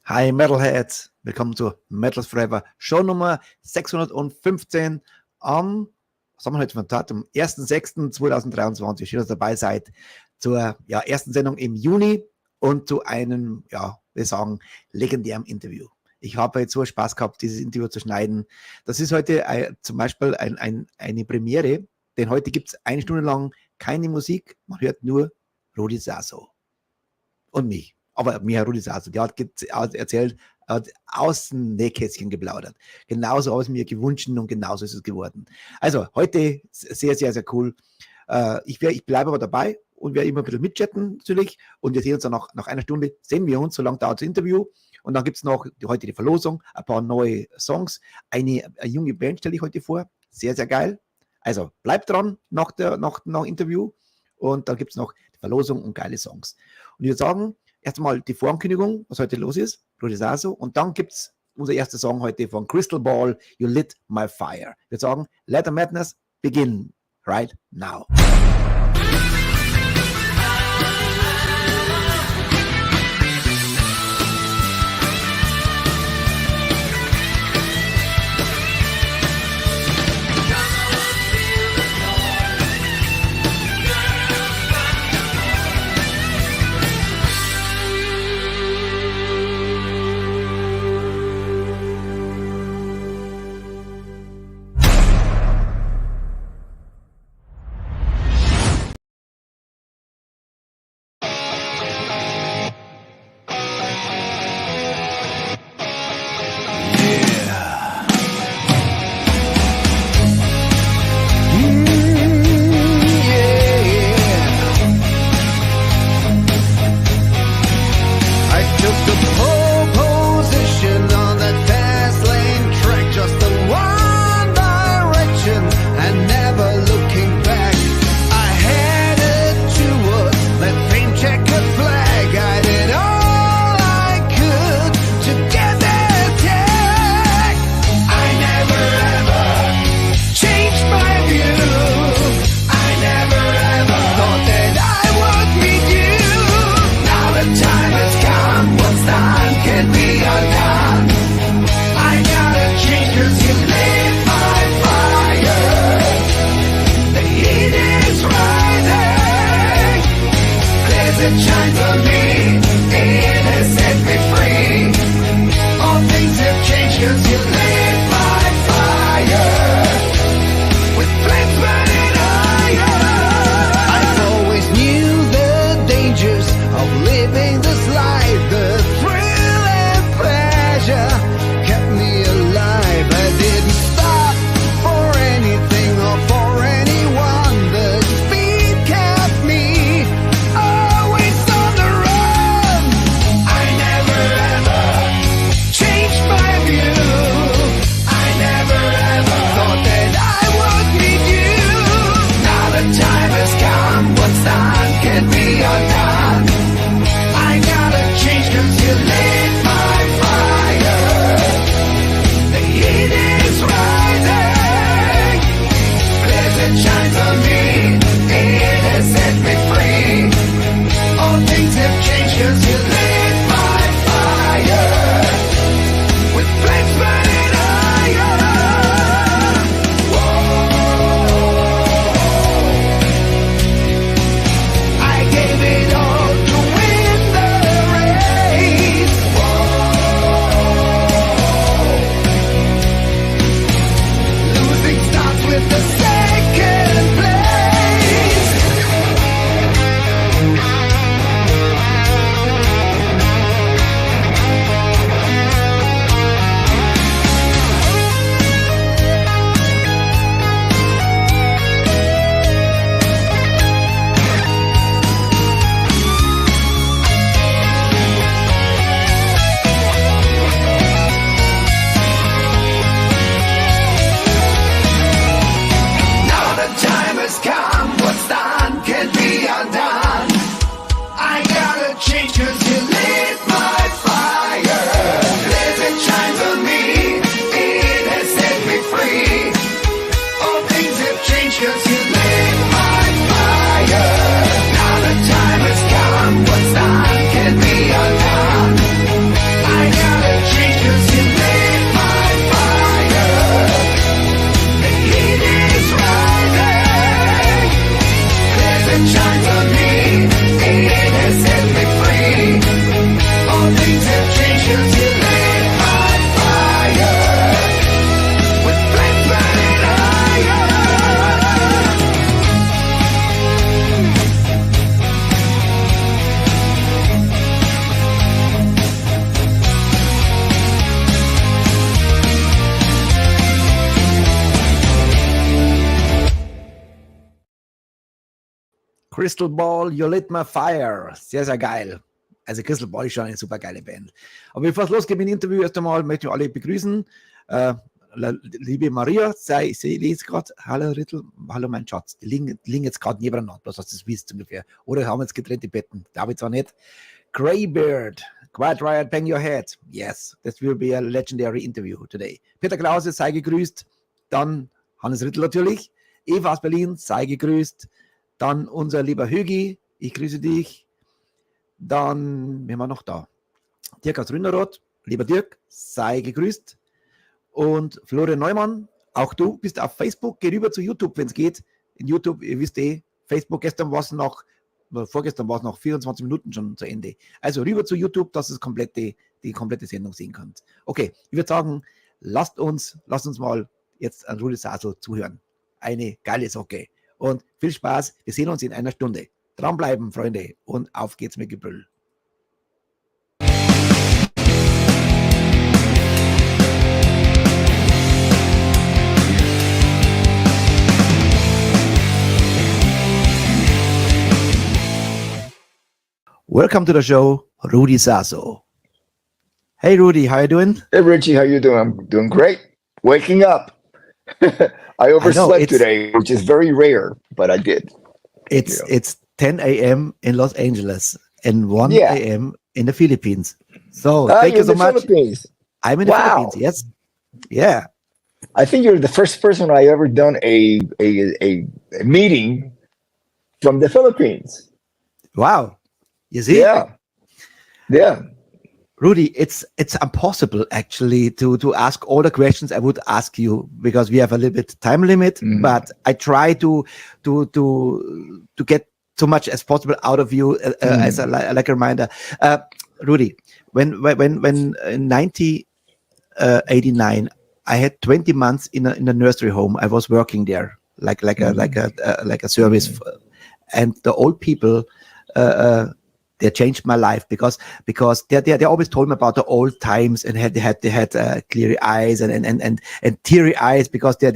Hi Metalheads, willkommen zur METALHEADS FOREVER Show Nummer 615 am, was haben wir heute für ein Datum? 1.6.2023. Schön, dass ihr dabei seid zur ersten Sendung im Juni und zu einem, wir sagen, legendären Interview. Ich habe jetzt so Spaß gehabt, dieses Interview zu schneiden. Das ist heute zum Beispiel eine Premiere, denn heute gibt es eine Stunde lang keine Musik, man hört nur Rudy Sarzo und mich. Aber mir Rudy Sarzo, der hat erzählt, hat aus dem Nähkästchen geplaudert. Genauso habe ich es mir gewünscht und genauso ist es geworden. Also heute sehr, sehr, sehr cool. Ich bleibe aber dabei und werde immer ein bisschen mitchatten natürlich. Und wir sehen uns dann nach einer Stunde, sehen wir uns, so lange dauert das Interview. Und dann gibt es noch heute die Verlosung, ein paar neue Songs. Eine junge Band stelle ich heute vor. Sehr, sehr geil. Also bleibt dran nach Interview. Und dann gibt es noch die Verlosung und geile Songs. Und ich würde sagen, erstmal die Vorankündigung, was heute los ist, Rudy Sarzo, und dann gibt es unser erster Song heute von Crystal Ball, You Lit My Fire. Ich würde sagen, let the madness begin right now. Crystal Ball, You Lit My Fire. Sehr, sehr geil. Also Crystal Ball ist schon eine super geile Band. Aber bevor es losgeht mit dem Interview, erst einmal möchte ich alle begrüßen. Liebe Maria, ich lese gerade, hallo Rittel, hallo mein Schatz. Die liegen jetzt gerade nebeneinander, bloß dass du das wisst ungefähr. Oder haben jetzt getrennte Betten. Darf ich zwar nicht. Greybeard, Quiet Riot, Bang Your Head. Yes, this will be a legendary interview today. Peter Klause, sei gegrüßt. Dann Hannes Rittel natürlich. Eva aus Berlin, sei gegrüßt. Dann unser lieber Hügi, ich grüße dich. Dann, wen haben wir noch da? Dirk aus Ründeroth, lieber Dirk, sei gegrüßt. Und Florian Neumann, auch du bist auf Facebook, geh rüber zu YouTube, wenn es geht. In YouTube, ihr wisst Facebook, vorgestern war es noch 24 Minuten schon zu Ende. Also rüber zu YouTube, dass ihr die komplette Sendung sehen könnt. Okay, ich würde sagen, lasst uns mal jetzt an Rudy Sarzo zuhören. Eine geile Socke. Und viel Spaß, wir sehen uns in einer Stunde. Dranbleiben, Freunde, und auf geht's mit Gebrüll. Welcome to the show, Rudy Sarzo. Hey Rudy, how you doing? Hey Richie, how you doing? I'm doing great. Waking up. I overslept today, which is very rare, but I did. It's 10 a.m. in Los Angeles and 1 a.m. in the Philippines. So thank you so much. Philippines. I'm in the Philippines, yes. Yeah. I think you're the first person I ever done a meeting from the Philippines. Wow. You see? Yeah. Rudy, it's impossible actually to ask all the questions I would ask you because we have a little bit time limit, but I try to get so much as possible out of you as a reminder. Rudy, when in 1989 I had 20 months in a nursery home. I was working there like a service, and the old people they changed my life because they always told me about the old times and they had clear eyes and teary eyes because they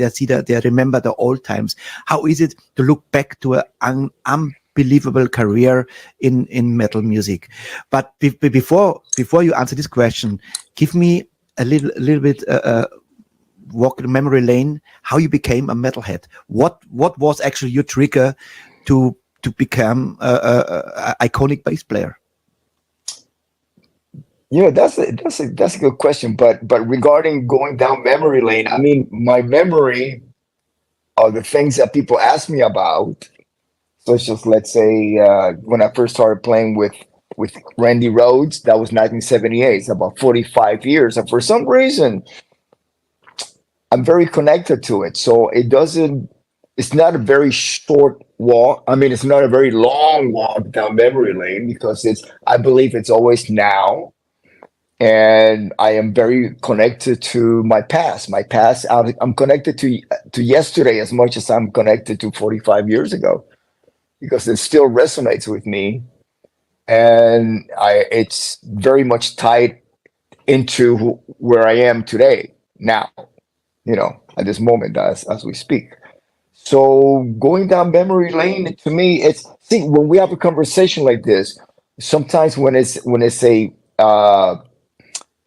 remember the old times. How is it to look back to an unbelievable career in metal music? But before you answer this question, give me a little bit walk the memory lane. How you became a metalhead? What was actually your trigger to become a iconic bass player? That's a good question. But regarding going down memory lane, I mean, my memory of the things that people ask me about, such as let's say when I first started playing with Randy Rhoads, that was 1978. It's about 45 years, and for some reason, I'm very connected to it. So it's not a very short walk. I mean, it's not a very long walk down memory lane because I believe it's always now. And I am very connected to my past. I'm connected to yesterday as much as I'm connected to 45 years ago because it still resonates with me. And it's very much tied into where I am today, now, at this moment as we speak. So going down memory lane to me, when we have a conversation like this, sometimes when it's a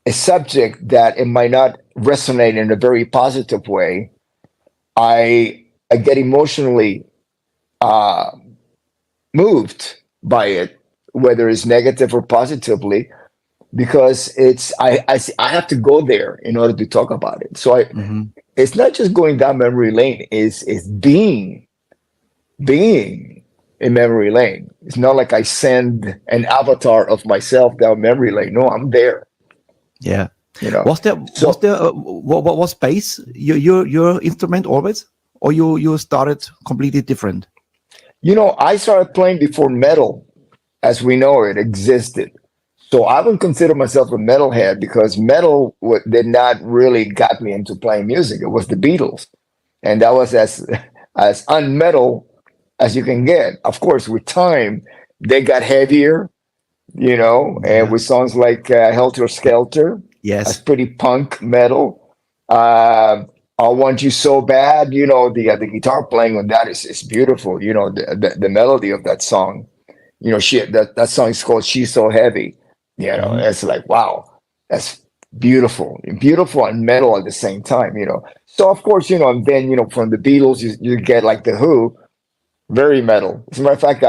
subject that it might not resonate in a very positive way, I get emotionally moved by it, whether it's negative or positively, because I have to go there in order to talk about it. So it's not just going down memory lane, it's being in memory lane. It's not like I send an avatar of myself down memory lane. No, I'm there. Yeah. Was bass your instrument always, or you started completely different? I started playing before metal, as we know it, existed. So I wouldn't consider myself a metalhead because metal did not really got me into playing music. It was the Beatles, and that was as unmetal as you can get. Of course, with time, they got heavier, and with songs like Helter Skelter, yes, that's pretty punk metal. I Want You So Bad, the guitar playing on that is beautiful. The melody of that song, that song is called She's So Heavy. It's like, wow, that's beautiful and metal at the same time. So of course, and then, from the Beatles, you get like the Who, very metal. As a matter of fact,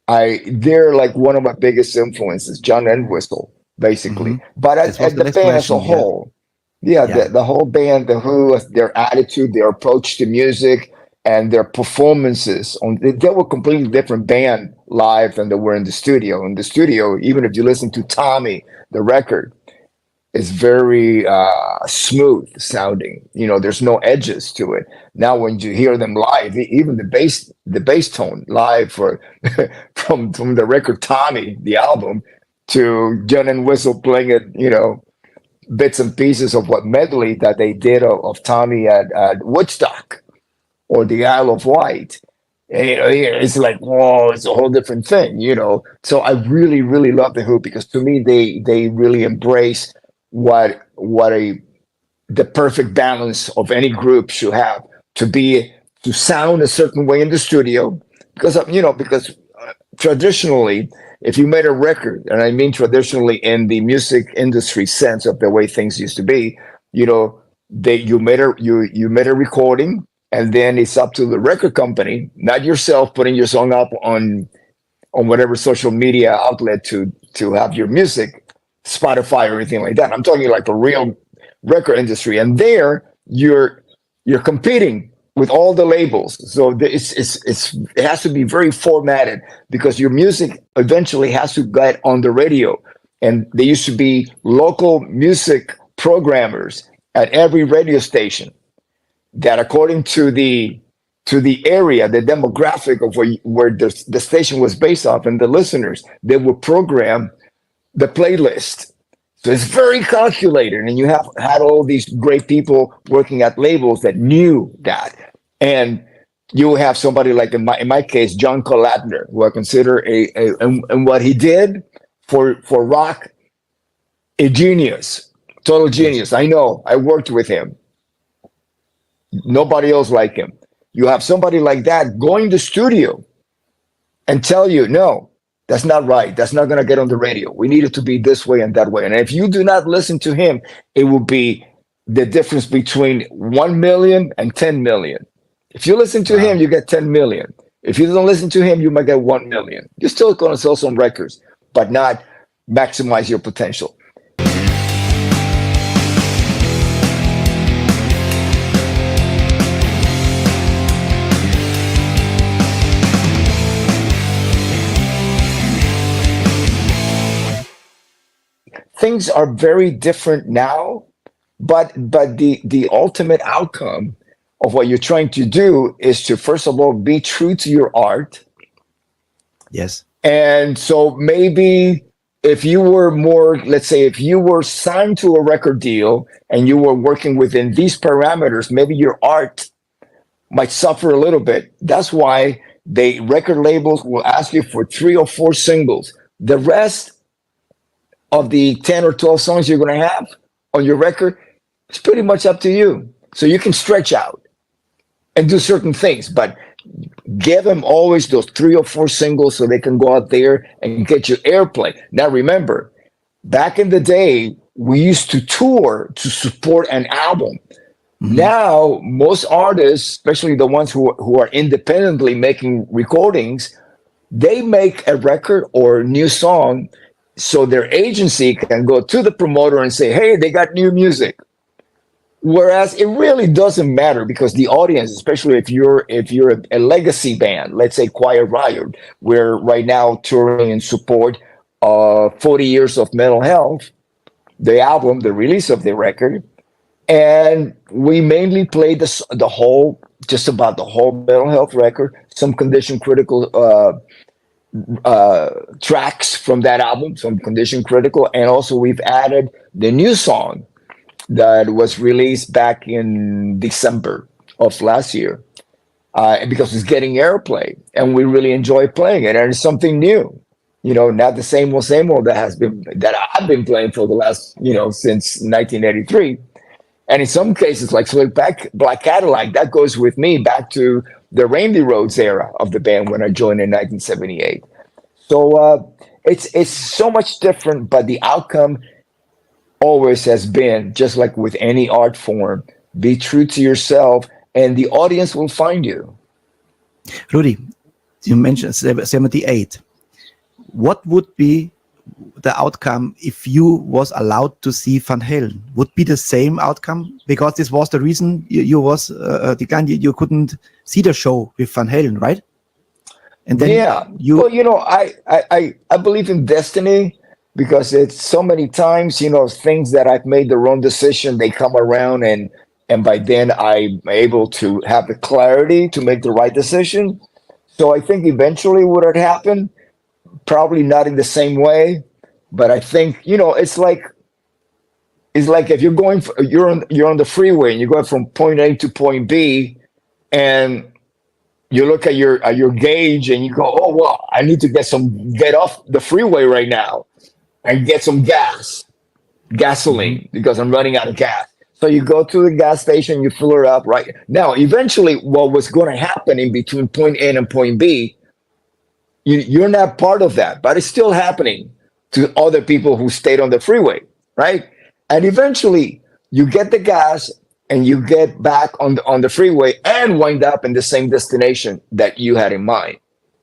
they're like one of my biggest influences, John Entwistle, basically. But This was the next band as a question, yeah. whole, the whole band, the Who, their attitude, their approach to music, and their performances, they were a completely different band live than they were in the studio. In the studio, even if you listen to Tommy, the record, is very smooth sounding. There's no edges to it. Now, when you hear them live, even the bass tone live from the record Tommy, the album, to John and Whistle playing it, bits and pieces of what medley that they did of Tommy at Woodstock or the Isle of Wight. It's like, whoa, it's a whole different thing, So I really, really love the Who, because to me, they really embrace what the perfect balance of any group should have to sound a certain way in the studio, because traditionally, if you made a record, and I mean traditionally in the music industry sense of the way things used to be, you made a recording, and then it's up to the record company, not yourself, putting your song up on whatever social media outlet to have your music, Spotify or anything like that. I'm talking like a real record industry, and there you're competing with all the labels. So it has to be very formatted, because your music eventually has to get on the radio. And there used to be local music programmers at every radio station that, according to the area, the demographic of where the station was based off and the listeners, they would program the playlist. So it's very calculated, and you have had all these great people working at labels that knew that. And you have somebody like, in my case, John Colatner, who I consider and what he did for rock, a genius, total genius. I know, I worked with him. Nobody else like him. You have somebody like that going to studio and tell you, no, that's not right. That's not going to get on the radio. We need it to be this way and that way. And if you do not listen to him, it will be the difference between 1 million and 10 million. If you listen to him, you get 10 million. If you don't listen to him, you might get 1 million. You're still going to sell some records, but not maximize your potential. Things are very different now, but the ultimate outcome of what you're trying to do is to, first of all, be true to your art. Yes. And so maybe if you were more, let's say, if you were signed to a record deal and you were working within these parameters, maybe your art might suffer a little bit. That's why record labels will ask you for 3 or 4 singles. The rest of the 10 or 12 songs you're going to have on your record, it's pretty much up to you. So you can stretch out and do certain things, but give them always those 3 or 4 singles so they can go out there and get your airplay. Now, remember, back in the day, we used to tour to support an album. Mm-hmm. Now, most artists, especially the ones who are independently making recordings, they make a record or a new song so their agency can go to the promoter and say, hey, they got new music. Whereas it really doesn't matter, because the audience, especially if you're a legacy band, let's say Quiet Riot, we're right now touring in support of 40 Years of Mental Health, the album, the release of the record. And we mainly played just about the whole mental health record, some condition critical tracks from that album, some condition critical, and also we've added the new song that was released back in December of last year, because it's getting airplay, and we really enjoy playing it, and it's something new. Not the same old that I've been playing for the last, since 1983. And in some cases, like Slick Black Cadillac, that goes with me back to the Randy Rhoads era of the band when I joined in 1978. So it's so much different, but the outcome always has been, just like with any art form, be true to yourself and the audience will find you. Rudy, you mentioned 78. What would be the outcome if you was allowed to see Van Halen? Would be the same outcome? Because this was the reason you was declined. You couldn't see the show with Van Halen, right? And then I believe in destiny, because it's so many times, things that I've made the wrong decision, they come around, and by then I'm able to have the clarity to make the right decision. So I think eventually would it happen? Probably not in the same way, but I think, it's like if you're on the freeway and you're going from point A to point B, and you look at your gauge and you go, oh well, I need to get off the freeway right now and get some gasoline, because I'm running out of gas. So you go to the gas station, you fill it up right now. Eventually, what was going to happen in between point A and point B, you're not part of that, but it's still happening to other people who stayed on the freeway, right? And eventually, you get the gas and you get back on the freeway and wind up in the same destination that you had in mind.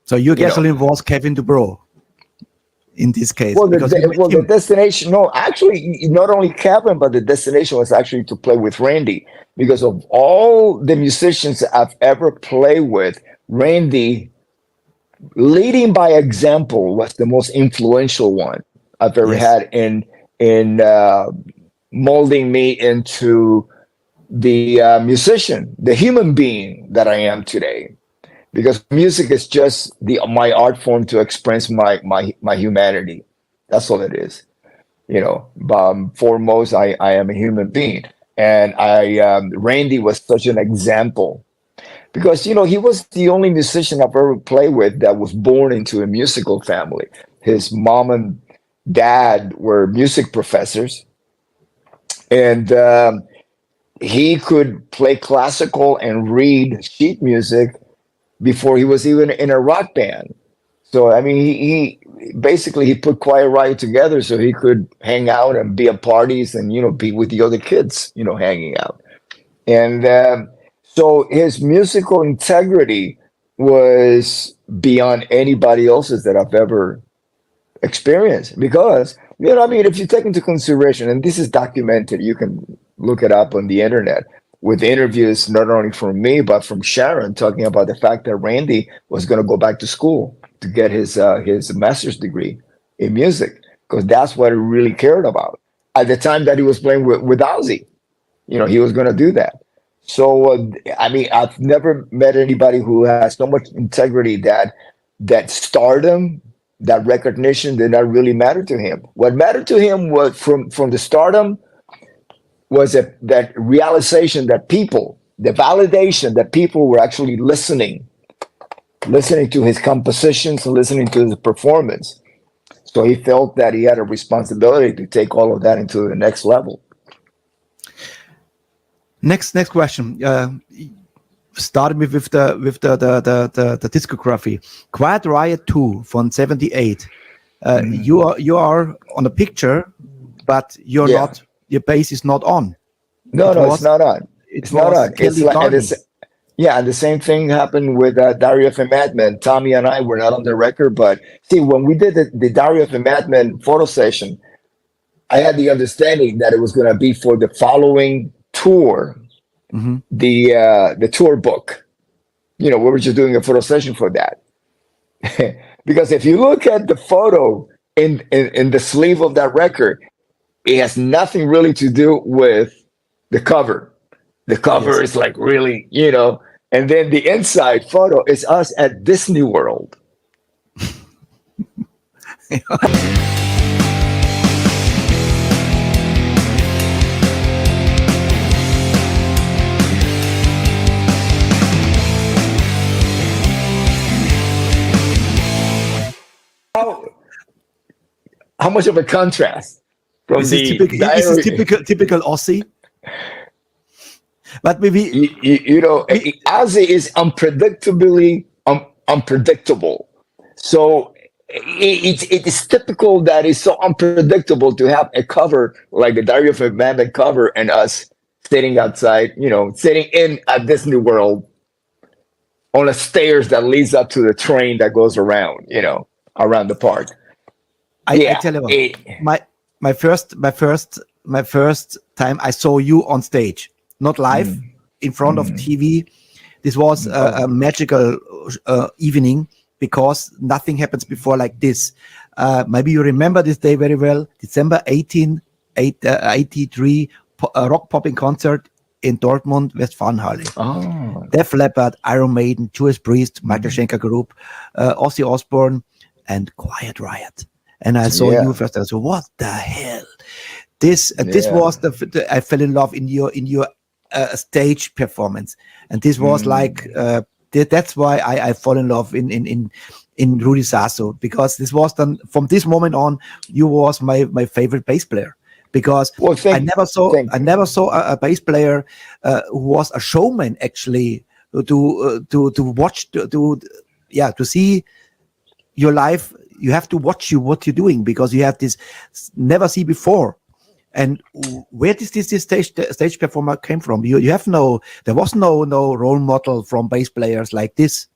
So your gasoline was Kevin DuBrow in this case? Well, the destination, no, actually, not only Kevin, but the destination was actually to play with Randy. Because of all the musicians I've ever played with, Randy, leading by example, was the most influential one I've ever had in molding me into the musician, the human being that I am today. Because music is just my art form to express my humanity. That's all it is. Foremost, I am a human being. And Randy was such an example. Because, he was the only musician I've ever played with that was born into a musical family. His mom and dad were music professors. And he could play classical and read sheet music before he was even in a rock band. So, I mean, he basically put Quiet Riot together so he could hang out and be at parties and, be with the other kids, hanging out. And so his musical integrity was beyond anybody else's that I've ever experienced. Because, if you take into consideration, and this is documented, you can look it up on the internet, with interviews not only from me, but from Sharon, talking about the fact that Randy was going to go back to school to get his master's degree in music, because that's what he really cared about. At the time that he was playing with Ozzy, he was going to do that. So, I've never met anybody who has so much integrity that stardom, that recognition did not really matter to him. What mattered to him was from the stardom was that realization that the validation that people were actually listening to his compositions and listening to his performance. So he felt that he had a responsibility to take all of that into the next level. Next question. Starting with the discography. Quiet Riot 2 from 78. You are on a picture, but you're not. Your bass is not on. No, it's not on. It's not on. It's like, and the same thing happened with Diary of a Madman. Tommy and I were not on the record, but see, when we did the Diary of a Madman photo session, I had the understanding that it was going to be for the following tour, the tour book. We were just doing a photo session for that. Because if you look at the photo in the sleeve of that record, it has nothing really to do with the cover. The cover is like really, and then the inside photo is us at Disney World. How much of a contrast from This is typical Aussie. But maybe Ozzy is unpredictable. So it is typical that it's so unpredictable to have a cover like the Diary of a Madman cover and us sitting outside, sitting in a Disney World on the stairs that leads up to the train that goes around, around the park. I tell you what, my first time I saw you on stage, not live, in front of TV. This was a magical evening because nothing happens before like this. Maybe you remember this day very well. December 1883, a rock popping concert in Dortmund, Westfalenhalle. Oh. Def Leppard, Iron Maiden, Judas Priest, Michael Schenker Group, Ozzy Osbourne, and Quiet Riot. And I saw you first. I said, "What the hell?" This was the I fell in love in your stage performance, and this was like that's why I fall in love in Rudy Sarzo, because this was done from this moment on. You was my favorite bass player. Because I never saw a bass player who was a showman actually to watch to see your life. You have to watch what you're doing because you have this never see before. And where did this stage performer came from? There was no role model from bass players like this.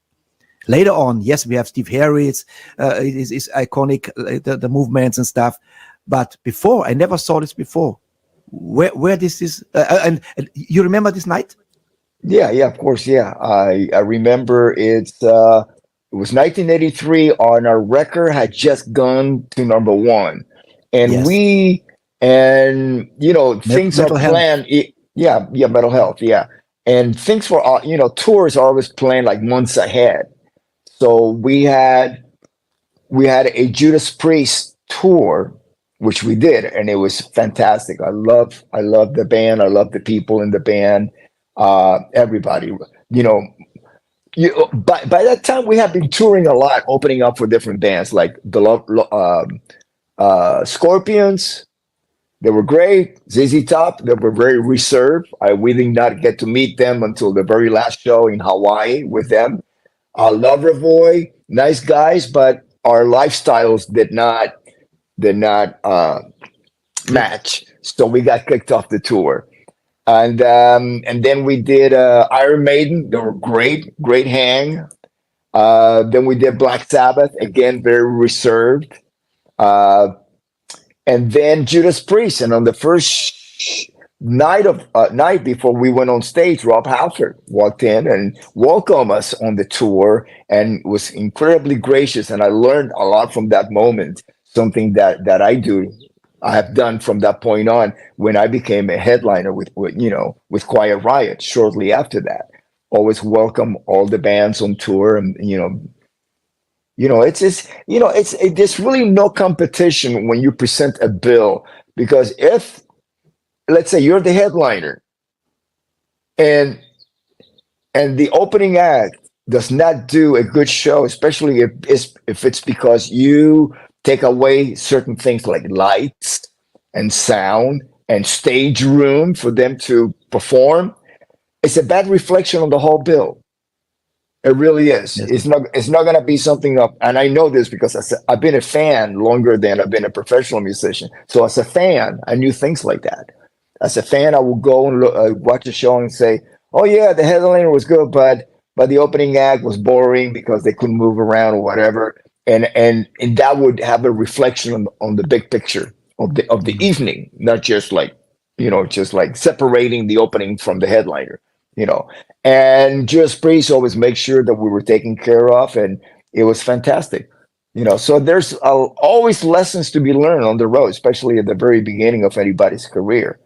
Later on, yes, we have Steve Harris, is iconic, the movements and stuff. But before, I never saw this before. Where this is, and you remember this night? Yeah, of course, yeah. I remember it was 1983, and our record had just gone to number 1, and things are planned. Mental health, yeah, and things for tours are always planned like months ahead. So we had a Judas Priest tour, which we did, and it was fantastic. I love the band. I love the people in the band. Everybody, by that time we had been touring a lot, opening up for different bands like the Scorpions. They were great. ZZ Top. They were very reserved. We did not get to meet them until the very last show in Hawaii with them. Loverboy, nice guys, but our lifestyles did not match, so we got kicked off the tour, and then we did Iron Maiden. They were great hang. Then we did Black Sabbath, again very reserved, and then Judas Priest. And on the first night before we went on stage, Rob Halford walked in and welcomed us on the tour and was incredibly gracious, and I learned a lot from that moment. Something that I have done from that point on when I became a headliner with Quiet Riot shortly after that. Always welcome all the bands on tour, and there's really no competition when you present a bill, because if, let's say, you're the headliner and the opening act does not do a good show, especially if it's because you take away certain things like lights and sound and stage room for them to perform, it's a bad reflection on the whole bill. It really is. Yes. It's not going to be something up. And I know this because I've been a fan longer than I've been a professional musician. So as a fan, I knew things like that. As a fan, I would go and watch the show and say, "Oh yeah, the headliner was good, but the opening act was boring because they couldn't move around or whatever." And that would have a reflection on the big picture of the evening, not just like separating the opening from the headliner, And Judas Priest always make sure that we were taken care of, and it was fantastic, So there's always lessons to be learned on the road, especially at the very beginning of anybody's career.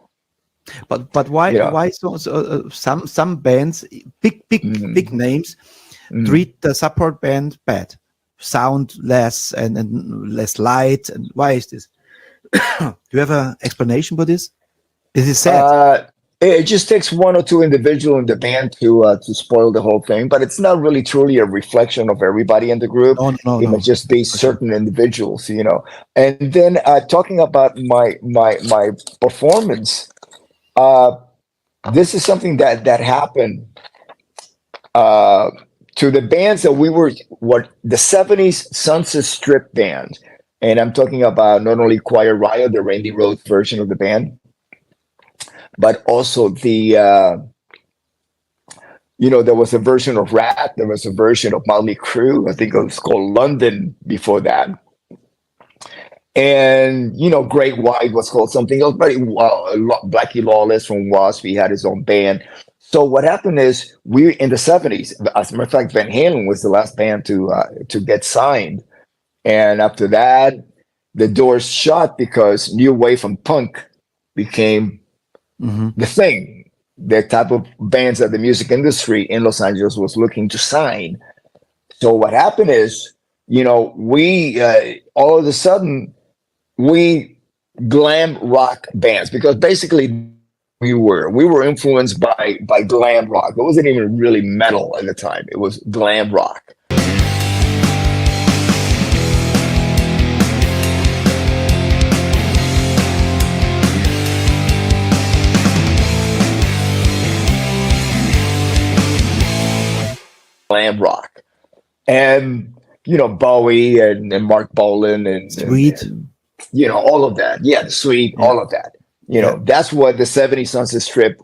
But why some bands, big names, treat the support band bad? Sound less and less light, and why is this? Do you have an explanation for this? Is it sad? It just takes one or two individuals in the band to spoil the whole thing, but it's not really truly a reflection of everybody in the group. No, it might just be certain individuals, And then talking about my performance, this is something that happened to the bands that we were, what the 70s Sunset Strip band. And I'm talking about not only Quiet Riot, the Randy Rhoads version of the band, but also the, there was a version of Rat, there was a version of Motley Crue, I think it was called London before that. And, Great White was called something else, but Blackie Lawless from Wasp, he had his own band. So what happened is we in the 70s, as a matter of fact, Van Halen was the last band to get signed. And after that, the doors shut because new wave and punk became the thing, the type of bands that the music industry in Los Angeles was looking to sign. So what happened is, we all of a sudden, we glam rock bands, because basically we were influenced by glam rock. It wasn't even really metal at the time. It was glam rock. Glam rock. And, Bowie and Mark Bolan and Sweet. All of that. Yeah, the Sweet, all of that. That's what the 70s Sunset Strip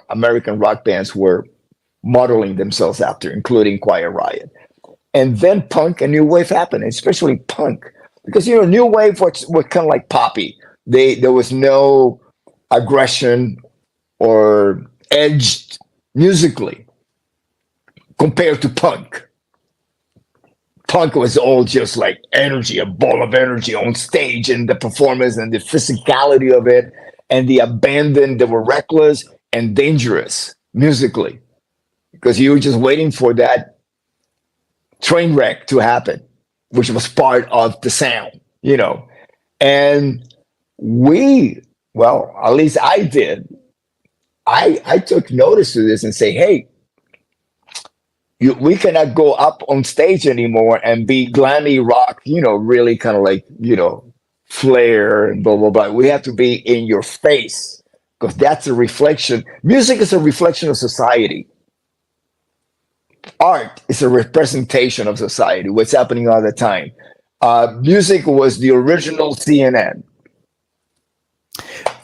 American rock bands were modeling themselves after, including Quiet Riot. And then punk and new wave happened, especially punk. Because, new wave was kind of like poppy. There was no aggression or edge musically compared to punk. Punk was all just like energy, a ball of energy on stage, and the performance and the physicality of it, and the abandon. They were reckless and dangerous musically, because you were just waiting for that train wreck to happen, which was part of the sound, And at least I did. I took notice to this and say, hey, we cannot go up on stage anymore and be glammy rock, really kind of like, flair and blah, blah, blah. We have to be in your face, because that's a reflection. Music is a reflection of society. Art is a representation of society, what's happening all the time. Music was the original CNN.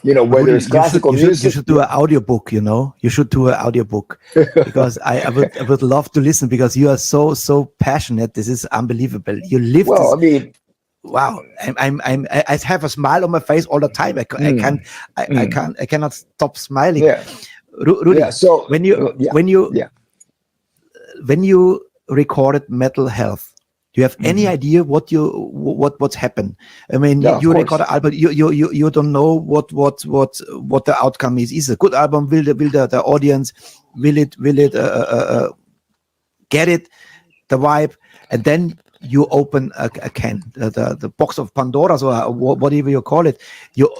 Whether it's classical music. You should do an audiobook, You should do an audiobook, because I would love to listen, because you are so passionate. This is unbelievable. You live this. Wow. I have a smile on my face all the time. I cannot stop smiling. Yeah. Rudy, yeah, so when you recorded Metal Health, do you have any idea what's happened? I mean, you record an album. You don't know what the outcome is. Is it a good album? Will the audience will it get it, the vibe? And then you open a can, the box of Pandora, or whatever you call it. You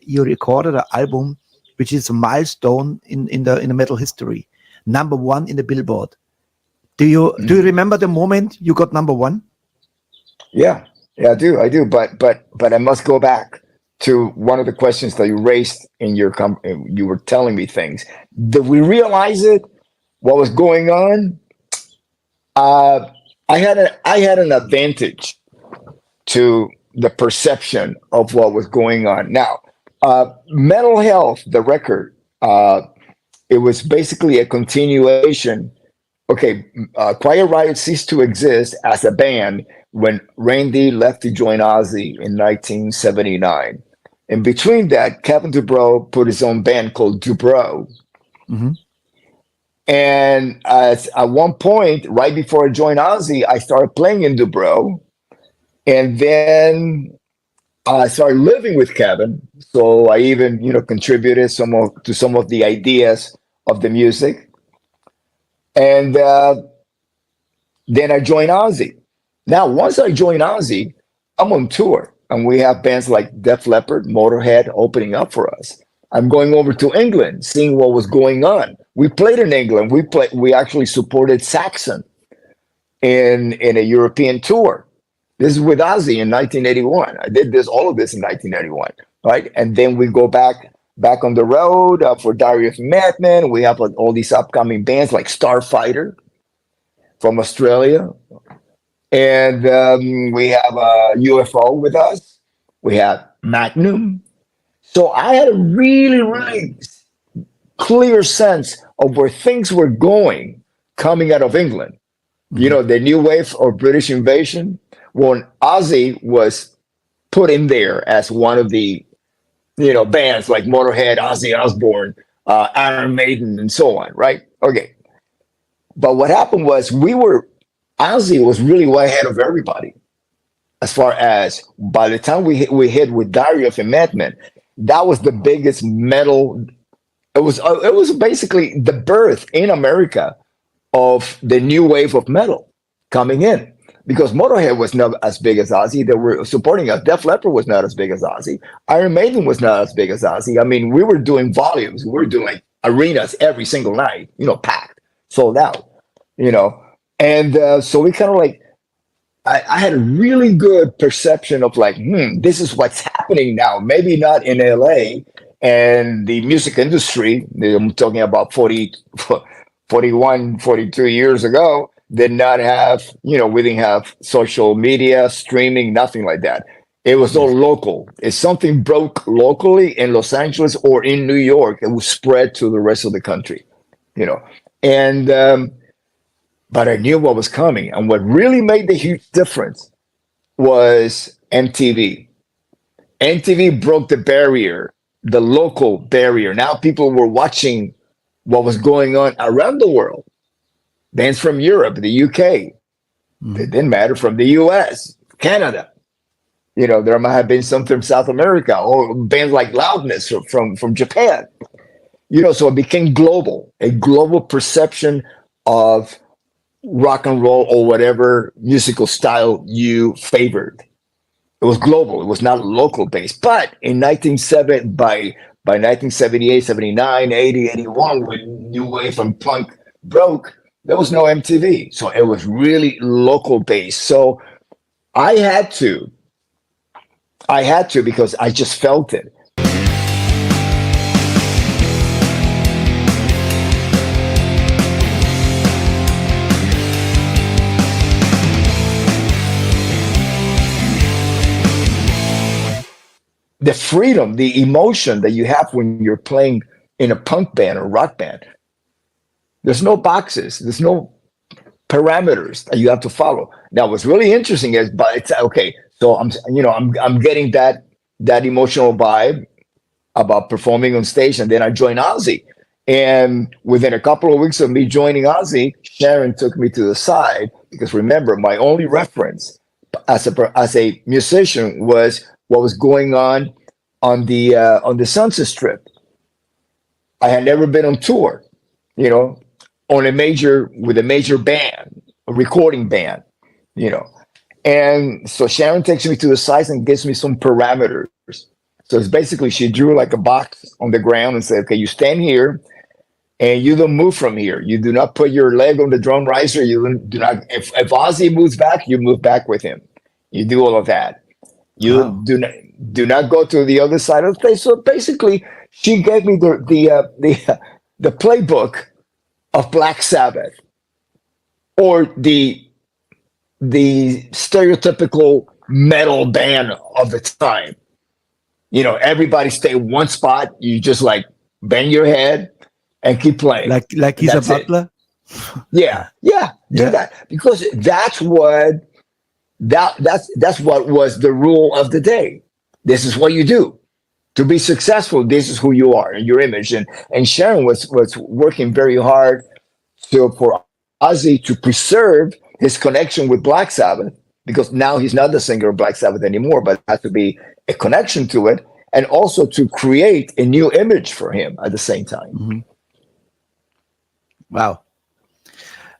recorded an album which is a milestone in the metal history, #1 in the Billboard. Do you remember the moment you got #1? Yeah, I do. But I must go back to one of the questions that you raised in your you were telling me things. Did we realize it? What was going on? I had an advantage to the perception of what was going on. Now, Metal Health, the record, it was basically a continuation. Okay, Quiet Riot ceased to exist as a band when Randy left to join Ozzy in 1979. In between that, Kevin Dubrow put his own band called Dubrow. Mm-hmm. And at one point, right before I joined Ozzy, I started playing in Dubrow. And then I started living with Kevin. So I even, contributed to some of the ideas of the music. And then I joined Ozzy. Now, once I joined Ozzy, I'm on tour. And we have bands like Def Leppard, Motorhead opening up for us. I'm going over to England, seeing what was going on. We played in England. We actually supported Saxon in a European tour. This is with Ozzy in 1981. I did all of this in 1981, right? And then we go back back on the road for Diary of a Madman. We have all these upcoming bands like Starfighter from Australia. And we have UFO with us. We have Magnum. So I had a really, really clear sense of where things were going coming out of England. You know, the new wave of British invasion, when Ozzy was put in there as one of the, bands like Motorhead, Ozzy Osbourne, Iron Maiden, and so on, right? Okay. But what happened was Ozzy was really way ahead of everybody. As far as by the time we hit with Diary of a Madman, that was the biggest metal. It was basically the birth in America of the new wave of metal coming in, because Motorhead was not as big as Ozzy. They were supporting us. Def Leppard was not as big as Ozzy. Iron Maiden was not as big as Ozzy. I mean, we were doing volumes. We were doing like arenas every single night, packed, sold out, And so we kind of like, I had a really good perception of like, this is what's happening now. Maybe not in LA and the music industry. I'm talking about 41, 42 years ago, did not have, we didn't have social media, streaming, nothing like that. It was all local. If something broke locally in Los Angeles or in New York, it would spread to the rest of the country, And, but I knew what was coming. And what really made the huge difference was MTV. MTV broke the barrier, the local barrier. Now people were watching what was going on around the world. Bands from Europe, the UK, it didn't matter, from the US, Canada. There might have been some from South America, or bands like Loudness from Japan. So it became global, a global perception of rock and roll or whatever musical style you favored. It was global. It was not local based. But in by 1978, 79, 80, 81, when new wave and punk broke, there was no MTV. So it was really local based. So I had to because I just felt it. The freedom, the emotion that you have when you're playing in a punk band or rock band. There's no boxes. There's no parameters that you have to follow. Now, what's really interesting is, but it's okay. So I'm getting that emotional vibe about performing on stage, and then I joined Ozzy. And within a couple of weeks of me joining Ozzy, Sharon took me to the side, because remember, my only reference as a musician was what was going on the Sunset Strip. I had never been on tour, with a major band, a recording band, And so Sharon takes me to the side and gives me some parameters. So it's basically, she drew like a box on the ground and said, okay, you stand here and you don't move from here. You do not put your leg on the drum riser. You do not, if Ozzy moves back, you move back with him. You do all of that. You do not go to the other side of the place. So basically, she gave me the playbook of Black Sabbath, or the stereotypical metal band of the time. Everybody stay one spot. You just like bang your head and keep playing. Like he's a butler. Yeah. Do that, because that's what was the rule of the day. This is what you do to be successful. This is who you are and your image. And Sharon was working very hard for Ozzy to preserve his connection with Black Sabbath, because now he's not the singer of Black Sabbath anymore, but has to be a connection to it, and also to create a new image for him at the same time. Mm-hmm. Wow.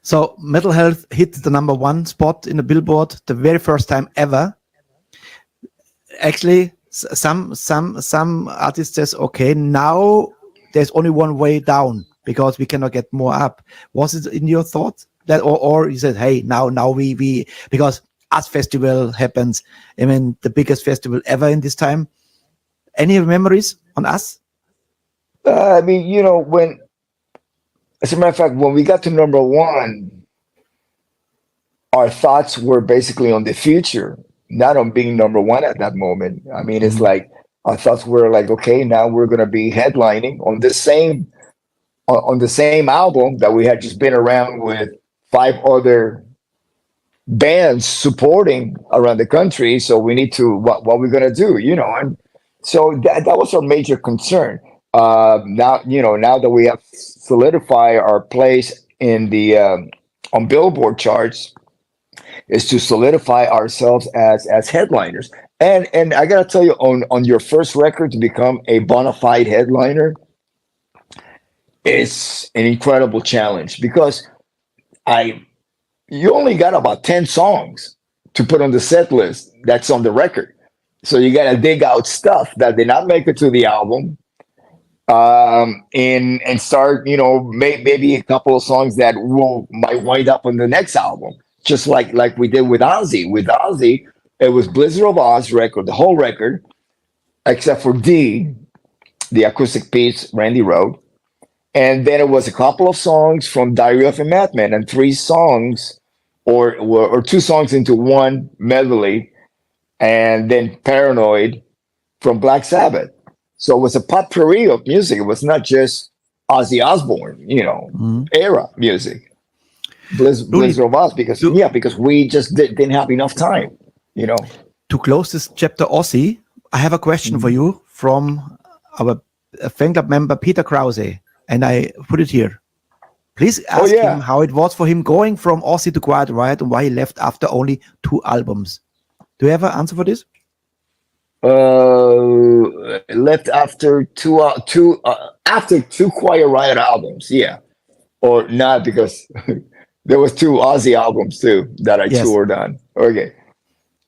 So Metal Health hit the #1 spot in the Billboard the very first time ever. Actually, some artists says, okay, now there's only one way down because we cannot get more up. Was it in your thought that, or you said, hey, now we because Us Festival happens, I mean, the biggest festival ever in this time. Any memories on Us? I mean, as a matter of fact, when we got to number one, our thoughts were basically on the future, not on being number one at that moment. I mean, it's Mhm. like our thoughts were like, okay, now we're going to be headlining on the same album that we had just been around with five other bands supporting around the country. So we need to what we're gonna do, and so that was our major concern. Now that we have solidified our place in the on Billboard charts, is to solidify ourselves as headliners. And I gotta tell you, on your first record to become a bona fide headliner is an incredible challenge because I you only got about 10 songs to put on the set list that's on the record. So you got to dig out stuff that did not make it to the album, and start, maybe a couple of songs that might wind up on the next album, just like we did with Ozzy. With Ozzy, it was Blizzard of Oz record, the whole record, except for D, the acoustic piece Randy wrote. And then it was a couple of songs from Diary of a Madman and three songs or two songs into one medley, and then Paranoid from Black Sabbath. So it was a potpourri of music. It was not just Ozzy Osbourne, Mhm. era music. Rudy, Blizzard of Oz, because to, because we just didn't have enough time, to close this chapter, Ossi, I have a question for Mhm. you from our fan club member Peter Krause, and I put it here. Please Oh ask him yeah. how it was for him going from Ossi to Quiet Riot and why he left after only 2 albums. Do you have an answer for this? Left after after two Quiet Riot albums, yeah, or not because there was two Ozzy albums too that I Yes. toured on. Okay,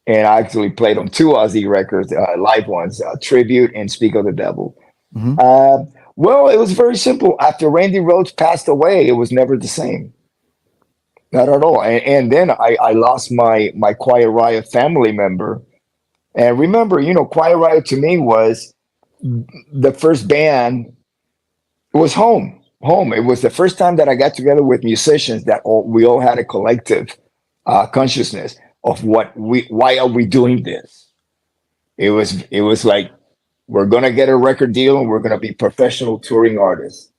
and I actually played on two Ozzy records, live ones, Tribute and Speak of the Devil. Mhm. Well, it was very simple. After Randy Rhoads passed away, it was never the same, not at all. And then I lost my Quiet Riot family member. And remember, Quiet Riot to me was the first band. It was home. Home. It was the first time that I got together with musicians that we all had a collective consciousness of why are we doing this? It was like, we're gonna get a record deal and we're gonna be professional touring artists,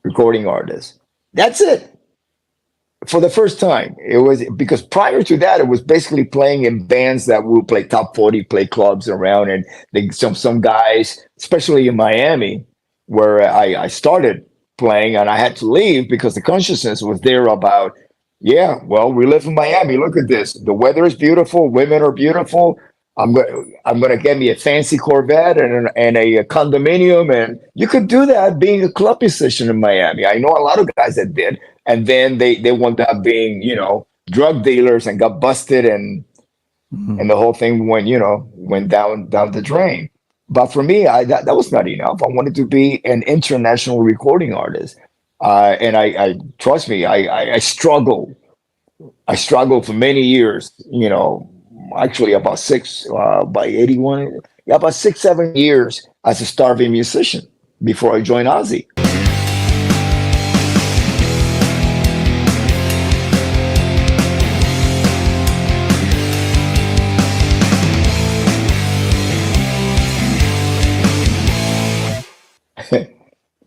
recording artists. That's it. For the first time, it was because prior to that, it was basically playing in bands that would play top 40, play clubs around, and some guys, especially in Miami, where I started playing, and I had to leave because the consciousness was there about, yeah, well, we live in Miami. Look at this. The weather is beautiful. Women are beautiful. I'm gonna get me a fancy Corvette and a condominium, and you could do that being a club musician in Miami. I know a lot of guys that did, and then they wound up being drug dealers and got busted, and Mhm. the whole thing went down the drain. But for me, that was not enough. I wanted to be an international recording artist, and I trust me, I struggled. I struggled for many years, actually about by 81, yeah, about 6, 7 years as a starving musician before I joined Ozzy.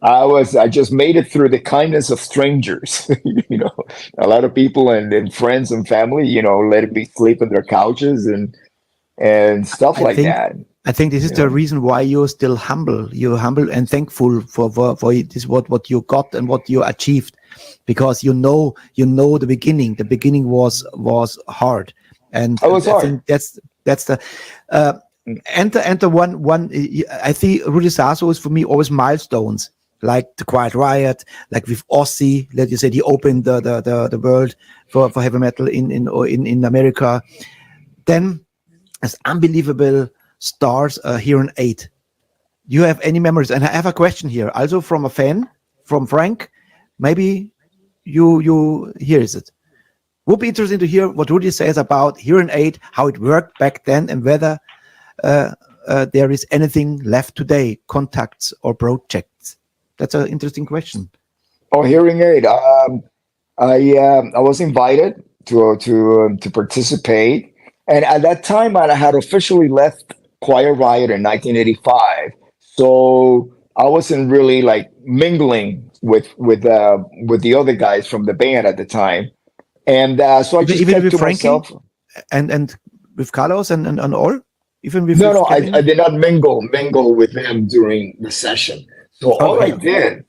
I just made it through the kindness of strangers. A lot of people and friends and family, let me sleep on their couches and stuff I like think that. I think this is You the know, reason why you're still humble. You're humble and thankful for this what you got and what you achieved, because the beginning. The beginning was hard, and it was I hard. think that's the uh, enter one. I think Rudy Sarzo is for me always milestones, like the Quiet Riot, like with Ozzy. Let you say he opened the world for heavy metal in America. Then as unbelievable stars here on 8. You have any memories? And I have a question here, also from a fan, from Frank. Maybe you here is it. Would be interesting to hear what Rudy says about here in 8, how it worked back then, and whether there is anything left today, contacts or projects. That's an interesting question. Oh, hearing aid. I was invited to participate, and at that time I had officially left Quiet Riot in 1985. So I wasn't really like mingling with the other guys from the band at the time, and so I just Even kept with to Frankie myself. and with Carlos and all, even with No, Kevin? I did not mingle with them during the session. So all I did,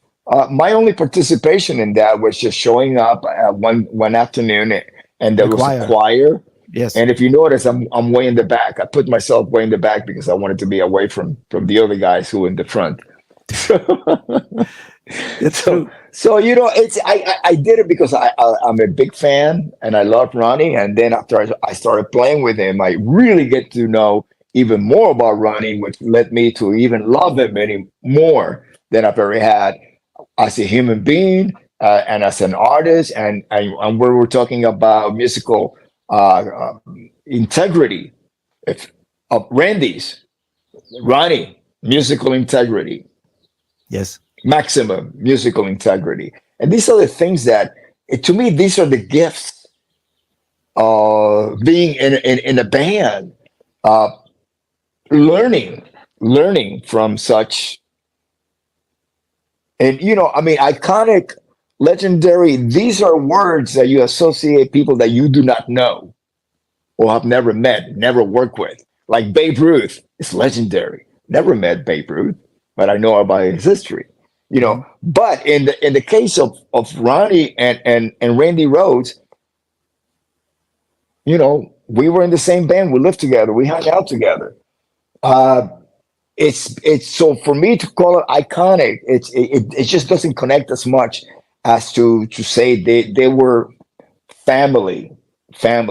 my only participation in that was just showing up one afternoon, and there The was choir. a choir. Yes. And if you notice, I'm way in the back. I put myself way in the back because I wanted to be away from the other guys who were in the front. That's true. So it's I did it because I'm a big fan and I love Ronnie. And then after I started playing with him, I really get to know even more about Ronnie, which led me to even love him any more than I've ever had as a human being and as an artist. And where we're talking about musical integrity, Ronnie, musical integrity. Yes. Maximum musical integrity. And these are the things that, to me, these are the gifts of being in a band, learning from such. And, iconic, legendary, these are words that you associate people that you do not know or have never met, never worked with. Like Babe Ruth is legendary. Never met Babe Ruth, but I know about his history. But in the case of Ronnie and Randy Rhoads, we were in the same band. We lived together. We hung out together. It's so for me to call it iconic. It just doesn't connect as much as to say they were family, and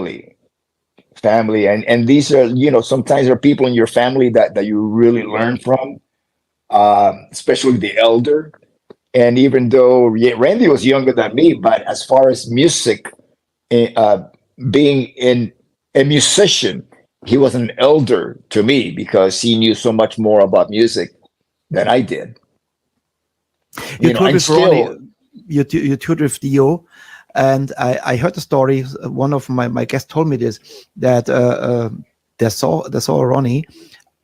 these are sometimes there are people in your family that you really learn from. Especially the elder. And even though Randy was younger than me, but as far as music, being a musician, he was an elder to me because he knew so much more about music than I did. You toured with Ronnie, you toured with Dio, and I heard the story. One of my guests told me this, that they saw Ronnie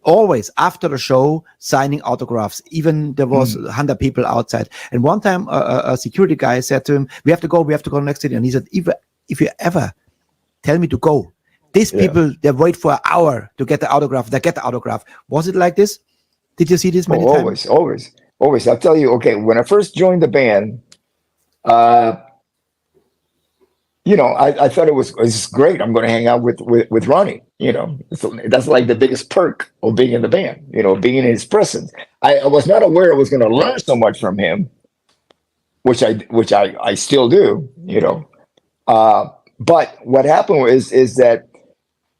always after the show signing autographs. Even there was 100 people outside. And one time a security guy said to him, we have to go next city. And he said, if you ever tell me to go, these people, they wait for an hour to get the autograph. They get the autograph. Was it like this? Did you see this many times? Always. I'll tell you, okay, when I first joined the band, I thought it was great. I'm going to hang out with Ronnie. That's like the biggest perk of being in the band. Being in his presence. I was not aware I was going to learn so much from him, which I still do. But what happened is that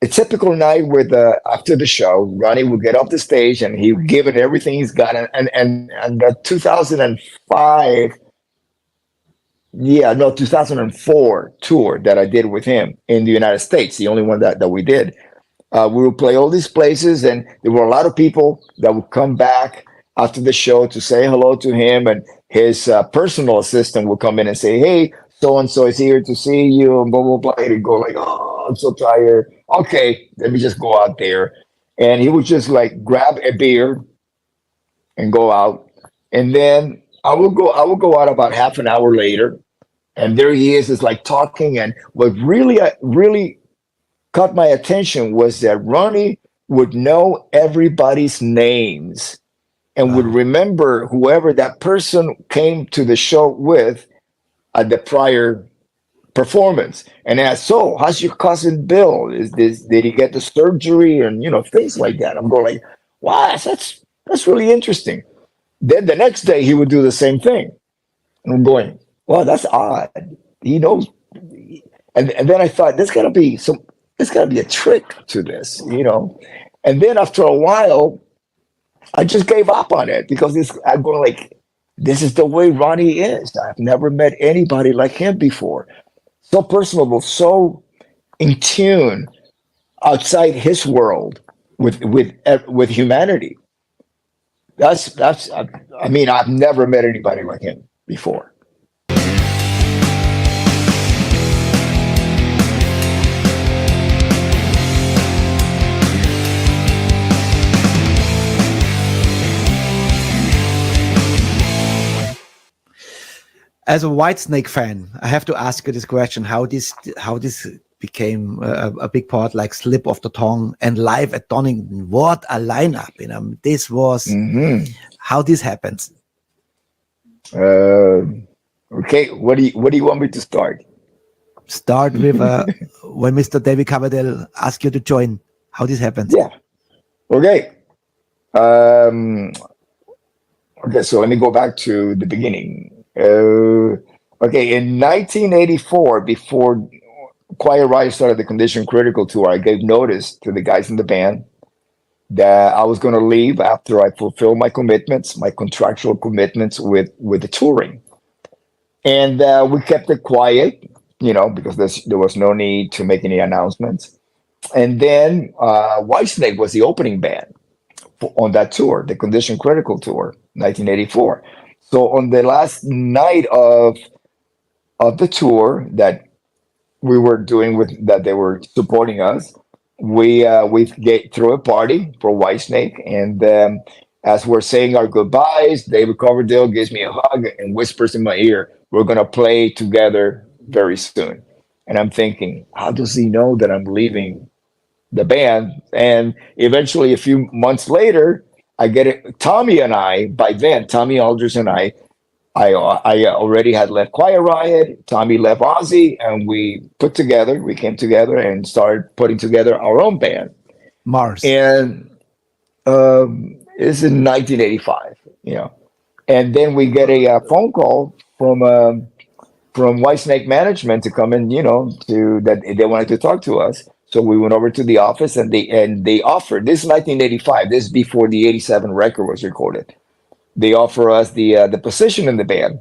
a typical night with after the show, Ronnie would get off the stage and he would give it everything he's got. And the 2005. 2004 tour that I did with him in the United States, the only one that we did. We would play all these places, and there were a lot of people that would come back after the show to say hello to him, and his personal assistant would come in and say, hey, so-and-so is here to see you, and blah, blah, blah. He'd go like, oh, I'm so tired. Okay, let me just go out there. And he would just like grab a beer and go out. And then I will go out about half an hour later, and there he is like talking. And what really caught my attention was that Ronnie would know everybody's names and would remember whoever that person came to the show with at the prior performance, and asked, so how's your cousin Bill? Did he get the surgery? And things like that. I'm going like, wow, that's really interesting. Then the next day he would do the same thing. And I'm going, well, that's odd. He knows. And then I thought, there's gotta be a trick to this, And then after a while, I just gave up on it because I'm going like, this is the way Ronnie is. I've never met anybody like him before. So personable, so in tune outside his world with humanity. that's. I mean, I've never met anybody like him before. As a Whitesnake fan, I have to ask you this question: how this became a big part, like slip of the tongue and live at Donington? What a lineup! This was how this happens. Okay, what do you want me to start? Start with when Mr. David Coverdale asked you to join. How this happens? Yeah. Okay. Okay. So let me go back to the beginning. Okay, in 1984, before Quiet Riot started the Condition Critical tour, I gave notice to the guys in the band that I was going to leave after I fulfilled my commitments, my contractual commitments with the touring. And we kept it quiet, because there was no need to make any announcements. And then Whitesnake was the opening band on that tour, the Condition Critical tour, 1984. So on the last night of the tour that we were doing that they were supporting us, we threw a party for Whitesnake, and as we're saying our goodbyes, David Coverdale gives me a hug and whispers in my ear, "We're gonna play together very soon." And I'm thinking, how does he know that I'm leaving the band? And eventually, a few months later, I get it. Tommy Aldridge and I already had left Quiet Riot. Tommy left Ozzy, and we came together and started putting together our own band, Mars. And it's in 1985, And then we get a phone call from Whitesnake management to come in, that they wanted to talk to us. So we went over to the office, and they offered, this is 1985, this is before the 87 record was recorded. They offer us the position in the band,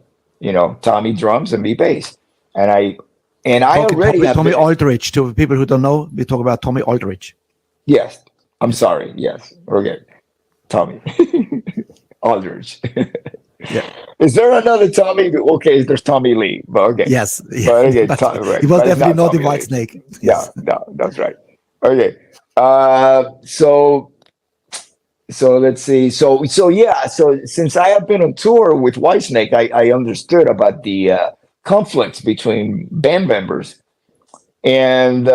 Tommy drums and me bass. And I already have Tommy Aldridge. To people who don't know, we talk about Tommy Aldridge. Yes. I'm sorry. Yes. Okay. Tommy Aldridge. Yeah. Is there another Tommy? Okay, there's Tommy Lee. But okay. Yes. But, okay, right. He was definitely not the Whitesnake. Yes. Yeah, no, that's right. Okay. So let's see. So since I have been on tour with Whitesnake, I understood about the conflicts between band members, and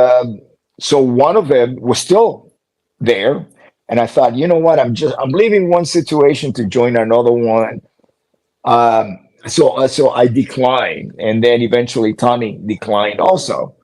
so one of them was still there, and I thought, you know what, I'm leaving one situation to join another one. So I declined, and then eventually Tommy declined also.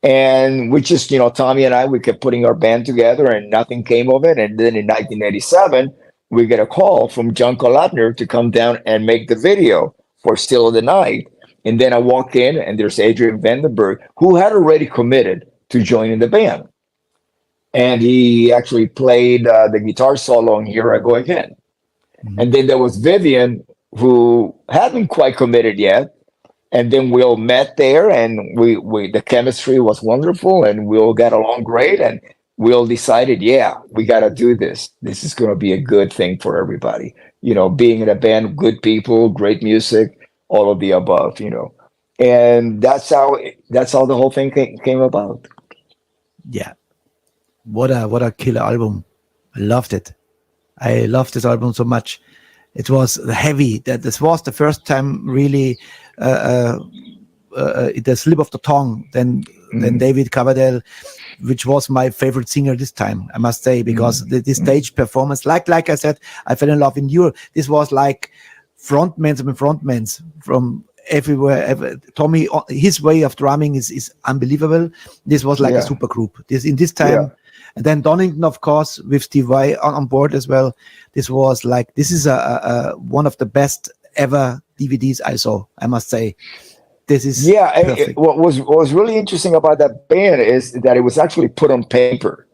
And we just, Tommy and I, we kept putting our band together, and nothing came of it. And then in 1987, we get a call from John Colabner to come down and make the video for Still of the Night. And then I walk in, and there's Adrian Vandenberg, who had already committed to joining the band. And he actually played the guitar solo on Here I Go Again. Mm-hmm. And then there was Vivian, who hadn't quite committed yet. And then we all met there, and we the chemistry was wonderful, and we all got along great, and we all decided, yeah, we got to do this. This is going to be a good thing for everybody. Being in a band, good people, great music, all of the above. And that's how the whole thing came about. Yeah, what a killer album! I loved it. I loved this album so much. It was heavy. This was the first time really the slip of the tongue. Then David Coverdale, which was my favorite singer this time, I must say, because this stage performance, like I said, I fell in love in Europe. This was like frontmans from everywhere. Tommy, his way of drumming is unbelievable. This was like a super group. In this time. Yeah. And then Donington, of course, with Steve Vai on board as well. This is a one of the best ever DVDs I saw, I must say. This is what was really interesting about that band is that it was actually put on paper.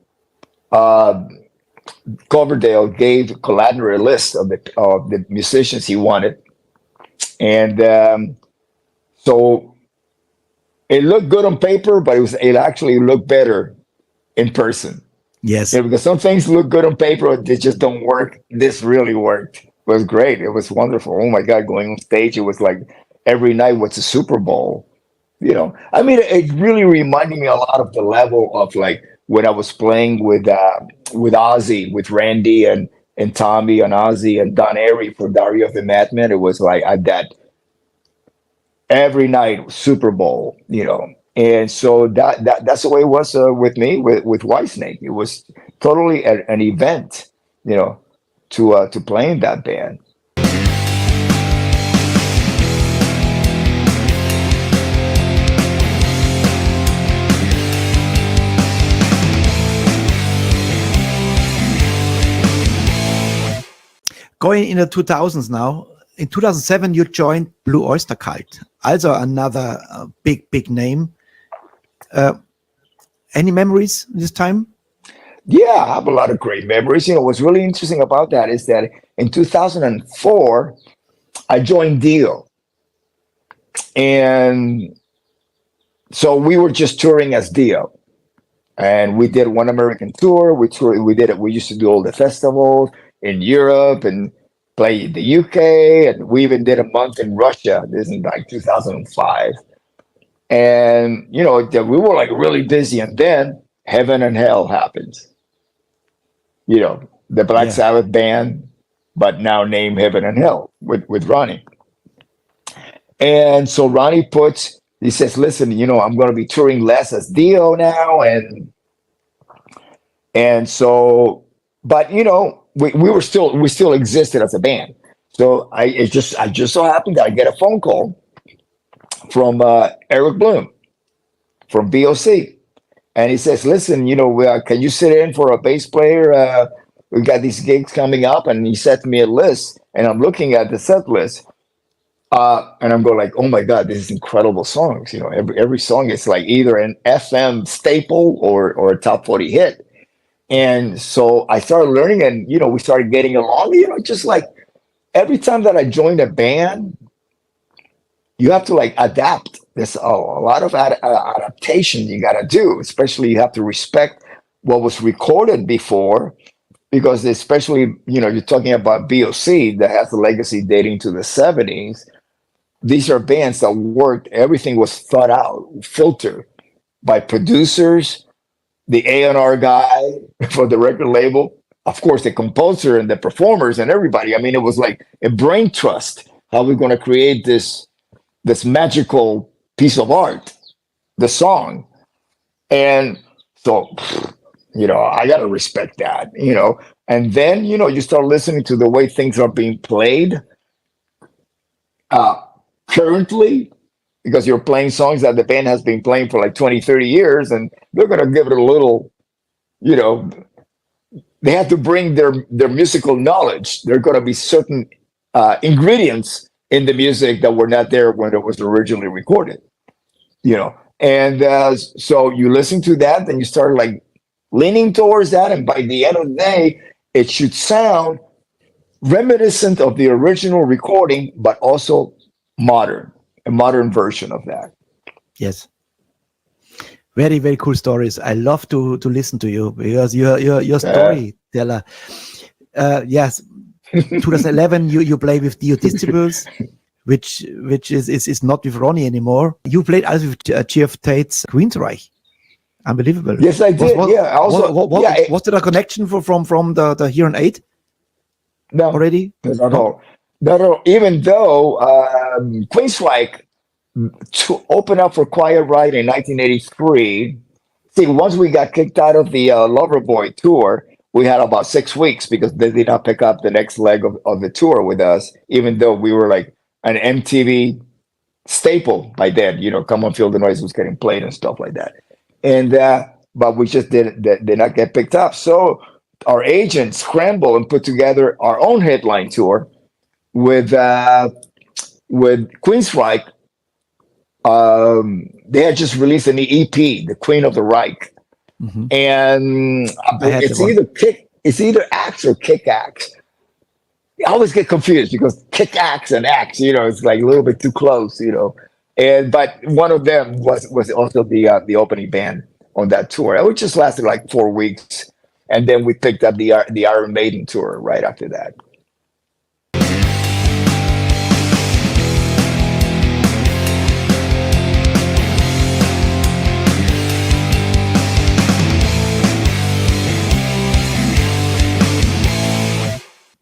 Coverdale gave Colabner a list of the musicians he wanted, and so it looked good on paper, but it actually looked better in person. Yes. You know, because some things look good on paper, they just don't work. This really worked. It was great. It was wonderful. Oh my God, going on stage, it was like every night was a Super Bowl. You know, I mean, it really reminded me a lot of the level of like when I was playing with Ozzy, with Randy and Tommy and Ozzy and Don Airy for Diary of the Madman. It was like at that every night Super Bowl, you know. And so that's the way it was with me with Whitesnake. It was totally an event, you know, to play in that band. Going in the 2000s now, in 2007 you joined Blue Oyster Cult, also another big name. Any memories this time? Yeah, I have a lot of great memories. You know, what's really interesting about that is that in 2004, I joined Dio. And so we were just touring as Dio. And we did one American tour. We used to do all the festivals in Europe and play the UK. And we even did a month in Russia. This is like 2005. And, you know, we were like really busy. And then Heaven and Hell happens. You know, the Black Sabbath band, but now named Heaven and Hell with Ronnie. And so Ronnie he says, listen, you know, I'm going to be touring less as Dio now. And so, but, you know, we still existed as a band. So I just so happened that I get a phone call from Eric Bloom from BOC. And he says, listen, you know, can you sit in for a bass player? We got these gigs coming up. And he sent me a list. And I'm looking at the set list. And I'm going like, oh my God, this is incredible songs. You know, every song is like either an FM staple or a top 40 hit. And so I started learning and, you know, we started getting along, you know, just like every time that I joined a band, you have to like adapt. There's a lot of adaptation you got to do, especially you have to respect what was recorded before, because especially, you know, you're talking about BOC that has a legacy dating to the 70s. These are bands that worked, everything was thought out, filtered by producers, the A&R guy for the record label, of course, the composer and the performers and everybody. I mean, it was like a brain trust. How we're going to create this magical piece of art, the song. And so, you know, I got to respect that, you know. And then, you know, you start listening to the way things are being played currently, because you're playing songs that the band has been playing for like 20, 30 years, and they're going to give it a little, you know, they have to bring their musical knowledge. There are going to be certain ingredients in the music that were not there when it was originally recorded, you know. And so you listen to that, then you start like leaning towards that, and by the end of the day, it should sound reminiscent of the original recording, but also modern, a modern version of that. Yes. Very, very cool stories. I love to listen to you because you're storyteller. Yes, 2011 you play with Dio Disciples, which is not with Ronnie anymore. You played also with Geoff Tate's Queensryche. Unbelievable. Yes, I did. Was there a connection from the Heron 8? No, already? Not at all. Not at all. Even though Queensryche to open up for Quiet Riot in 1983. See, once we got kicked out of the Loverboy tour, we had about 6 weeks because they did not pick up the next leg of the tour with us, even though we were like an MTV staple by then. You know, Come On Feel the Noise was getting played and stuff like that. And but we just did not get picked up. So our agent scrambled and put together our own headline tour with Queensryche. They had just released an EP, The Queen of the Reich. Mm-hmm. And it's either Axe or Kick Axe. I always get confused because Kick Axe and Axe, you know, it's like a little bit too close, you know. But one of them was also the opening band on that tour. It just lasted like 4 weeks. And then we picked up the Iron Maiden tour right after that.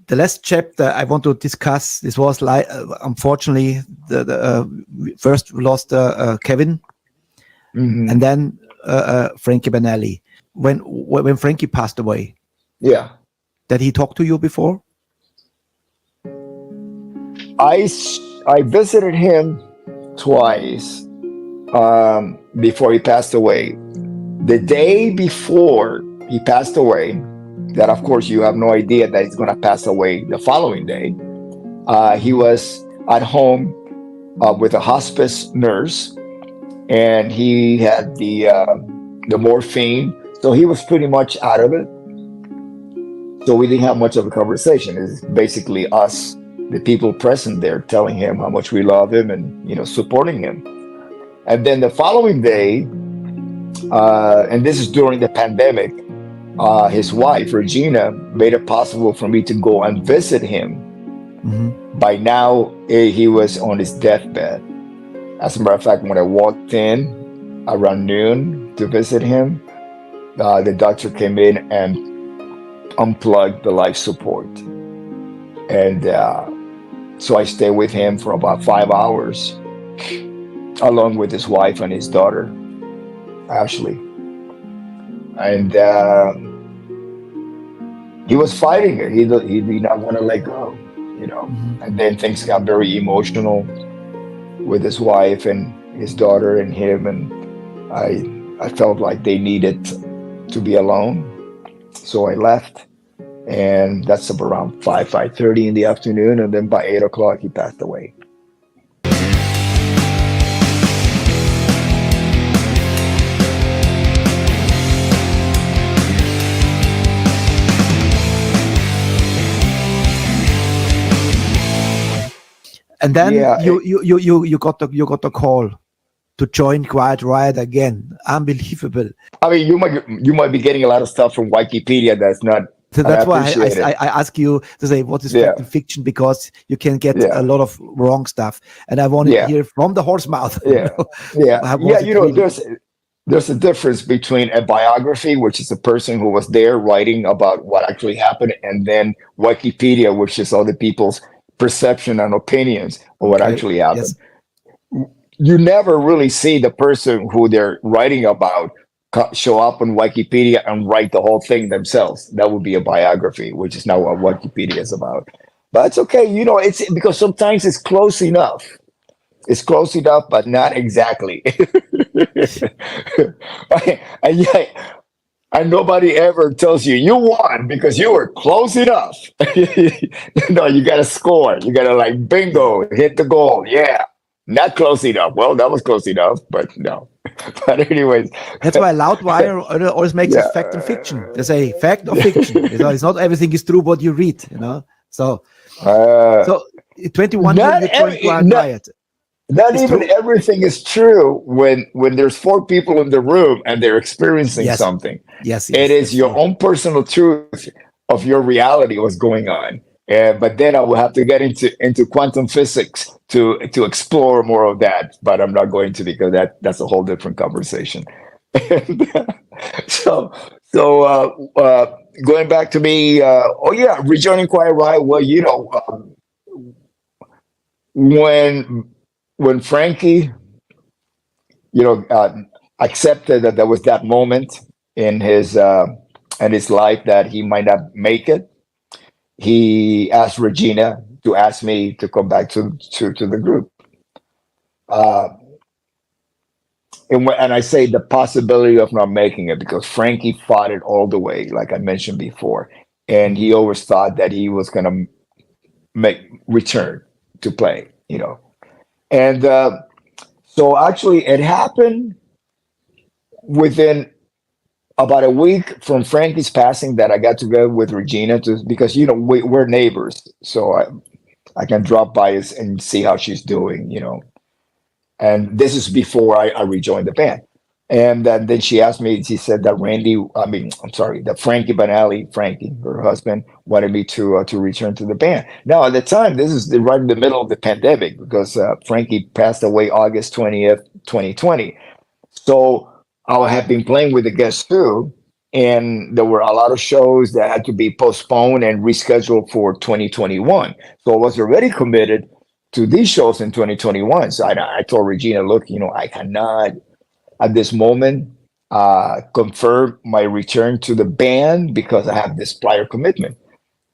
The last chapter I want to discuss, this was like, unfortunately, the first we lost Kevin, and then Frankie Banali. When Frankie passed away, did he talk to you before? I visited him twice before he passed away. The day before he passed away, that of course you have no idea that he's going to pass away the following day. He was at home with a hospice nurse, and he had the morphine, so he was pretty much out of it. So we didn't have much of a conversation. It's basically us, the people present there, telling him how much we love him and supporting him. And then the following day, and this is during the pandemic, his wife, Regina, made it possible for me to go and visit him. By now, he was on his deathbed. As a matter of fact, when I walked in around noon to visit him, the doctor came in and unplugged the life support. And so I stayed with him for about 5 hours, along with his wife and his daughter, Ashley. And he was fighting it. He did not want to let go, And then things got very emotional with his wife and his daughter and him, and I felt like they needed to be alone, so I left. And that's up around 5:30 in the afternoon, and then by 8 o'clock he passed away. And then you got the call to join Quiet Riot again. Unbelievable. I mean, you might be getting a lot of stuff from Wikipedia that's not. So that's why I ask you to say what is fact and fiction, because you can get a lot of wrong stuff, and I want to hear from the horse mouth. There's a difference between a biography, which is a person who was there writing about what actually happened, and then Wikipedia, which is other people's perception and opinions of what actually happened. Yes. You never really see the person who they're writing about show up on Wikipedia and write the whole thing themselves. That would be a biography, which is not what Wikipedia is about. But it's okay, it's because sometimes it's close enough. It's close enough, but not exactly. And nobody ever tells you won because you were close enough. No, you got to score. You got to bingo, hit the goal. Yeah, not close enough. Well, that was close enough, but no. But anyways. That's why Loudwire always makes it fact and fiction. They say fact or fiction. It's not everything is true what you read, So 21 Riot. Not even everything is true when there's 4 people in the room and they're experiencing something. Yes, it is your own personal truth of your reality, what's going on. But then I will have to get into quantum physics to explore more of that. But I'm not going to, because that's a whole different conversation. So going back to me, rejoining Quiet Riot. Well, when Frankie, accepted that there was that moment in his life that he might not make it, he asked Regina to ask me to come back to the group. And I say the possibility of not making it, because Frankie fought it all the way, like I mentioned before, and he always thought that he was going to return to play, And so actually it happened within about a week from Frankie's passing that I got together with Regina because, we're neighbors. So I can drop by and see how she's doing, And this is before I rejoined the band. And then she asked me, she said that that Frankie Banali, Frankie, her husband, wanted me to return to the band. Now, at the time, this is right in the middle of the pandemic because Frankie passed away August 20th, 2020. So I had been playing with the Guess Who, and there were a lot of shows that had to be postponed and rescheduled for 2021. So I was already committed to these shows in 2021. So I told Regina, look, I cannot at this moment confirm my return to the band because I have this prior commitment,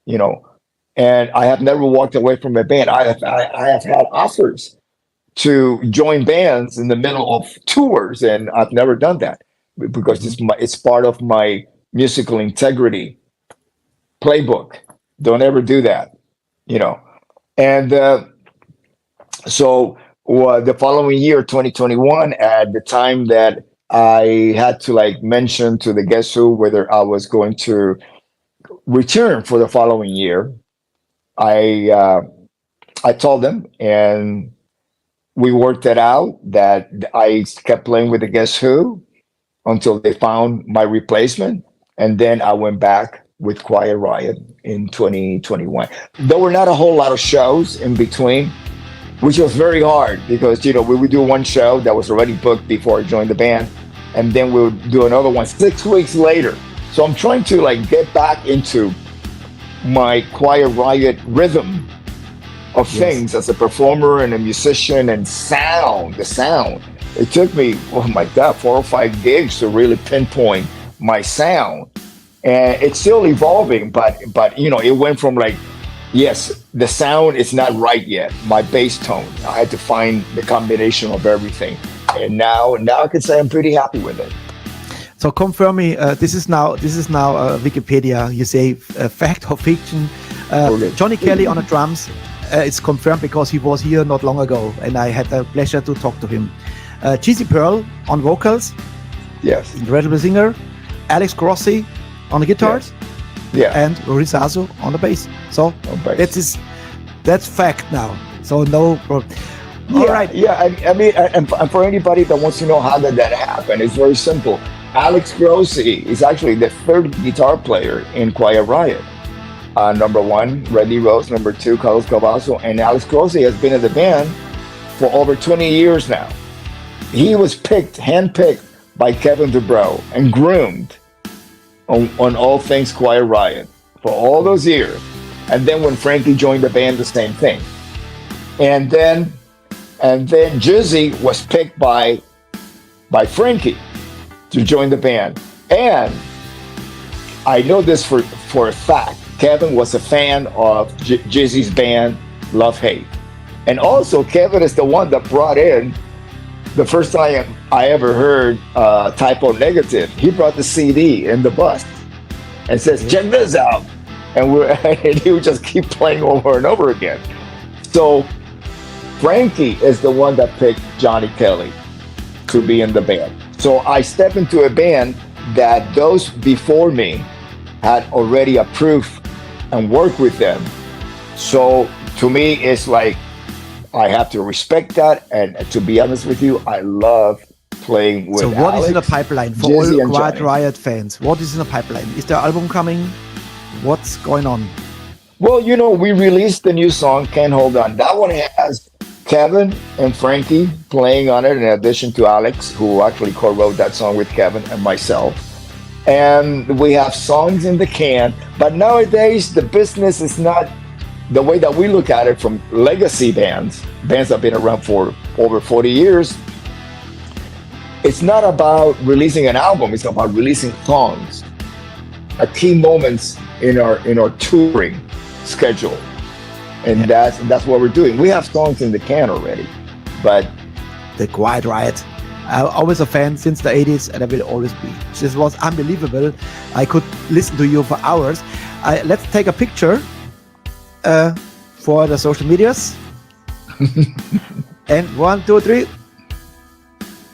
and I have never walked away from a band. I have had offers to join bands in the middle of tours, and I've never done that because it's part of my musical integrity playbook. Don't ever do that, and so the following year, 2021, at the time that I had to mention to the Guess Who whether I was going to return for the following year, I told them, and we worked it out that I kept playing with the Guess Who until they found my replacement, and then I went back with Quiet Riot in 2021. There were not a whole lot of shows in between, which was very hard because, we would do one show that was already booked before I joined the band, and then we would do another one 6 weeks later. So I'm trying to get back into my Quiet Riot rhythm of things as a performer and a musician and the sound. It took me, oh my God, 4 or 5 gigs to really pinpoint my sound. And it's still evolving, but it went from yes, the sound is not right yet. My bass tone, I had to find the combination of everything, and now I can say I'm pretty happy with it. So confirm me. This is now Wikipedia. You say fact or fiction? Johnny Kelly on the drums. It's confirmed because he was here not long ago, and I had the pleasure to talk to him. Cheesy Pearl on vocals. Yes. Incredible singer. Alex Grossi on the guitars. Yes. Yeah, and Rudy Sarzo on the bass. So that's fact now. So no problem. All right. Yeah, I mean, and for anybody that wants to know how did that happen, it's very simple. Alex Grossi is actually the third guitar player in Quiet Riot. Number 1, Randy Rose. Number 2, Carlos Cavazo. And Alex Grossi has been in the band for over 20 years now. He was handpicked by Kevin DuBrow and groomed on all things Quiet Riot for all those years. And then when Frankie joined the band, the same thing. And then Jizzy was picked by Frankie to join the band. And I know this for a fact. Kevin was a fan of Jizzy's band, Love Hate. And also Kevin is the one that brought in the first time I ever heard Typo Negative. He brought the CD in the bus and says, check this out. And he would just keep playing over and over again. So Frankie is the one that picked Johnny Kelly to be in the band. So I stepped into a band that those before me had already approved and worked with them. So to me, it's I have to respect that, and to be honest with you, I love playing with Alex. So what is in the pipeline for all Quiet Riot fans? What is in the pipeline? Is the album coming? What's going on? Well, we released the new song, Can't Hold On. That one has Kevin and Frankie playing on it, in addition to Alex, who actually co-wrote that song with Kevin and myself. And we have songs in the can, but nowadays the business is not the way that we look at it from legacy bands that have been around for over 40 years. It's not about releasing an album, it's about releasing songs at key moments in our touring schedule. And that's what we're doing. We have songs in the can already, but the Quiet Riot, I'm always a fan since the 80s, and I will always be. This was unbelievable. I could listen to you for hours. Let's take a picture for the social medias. And 1, 2, 3.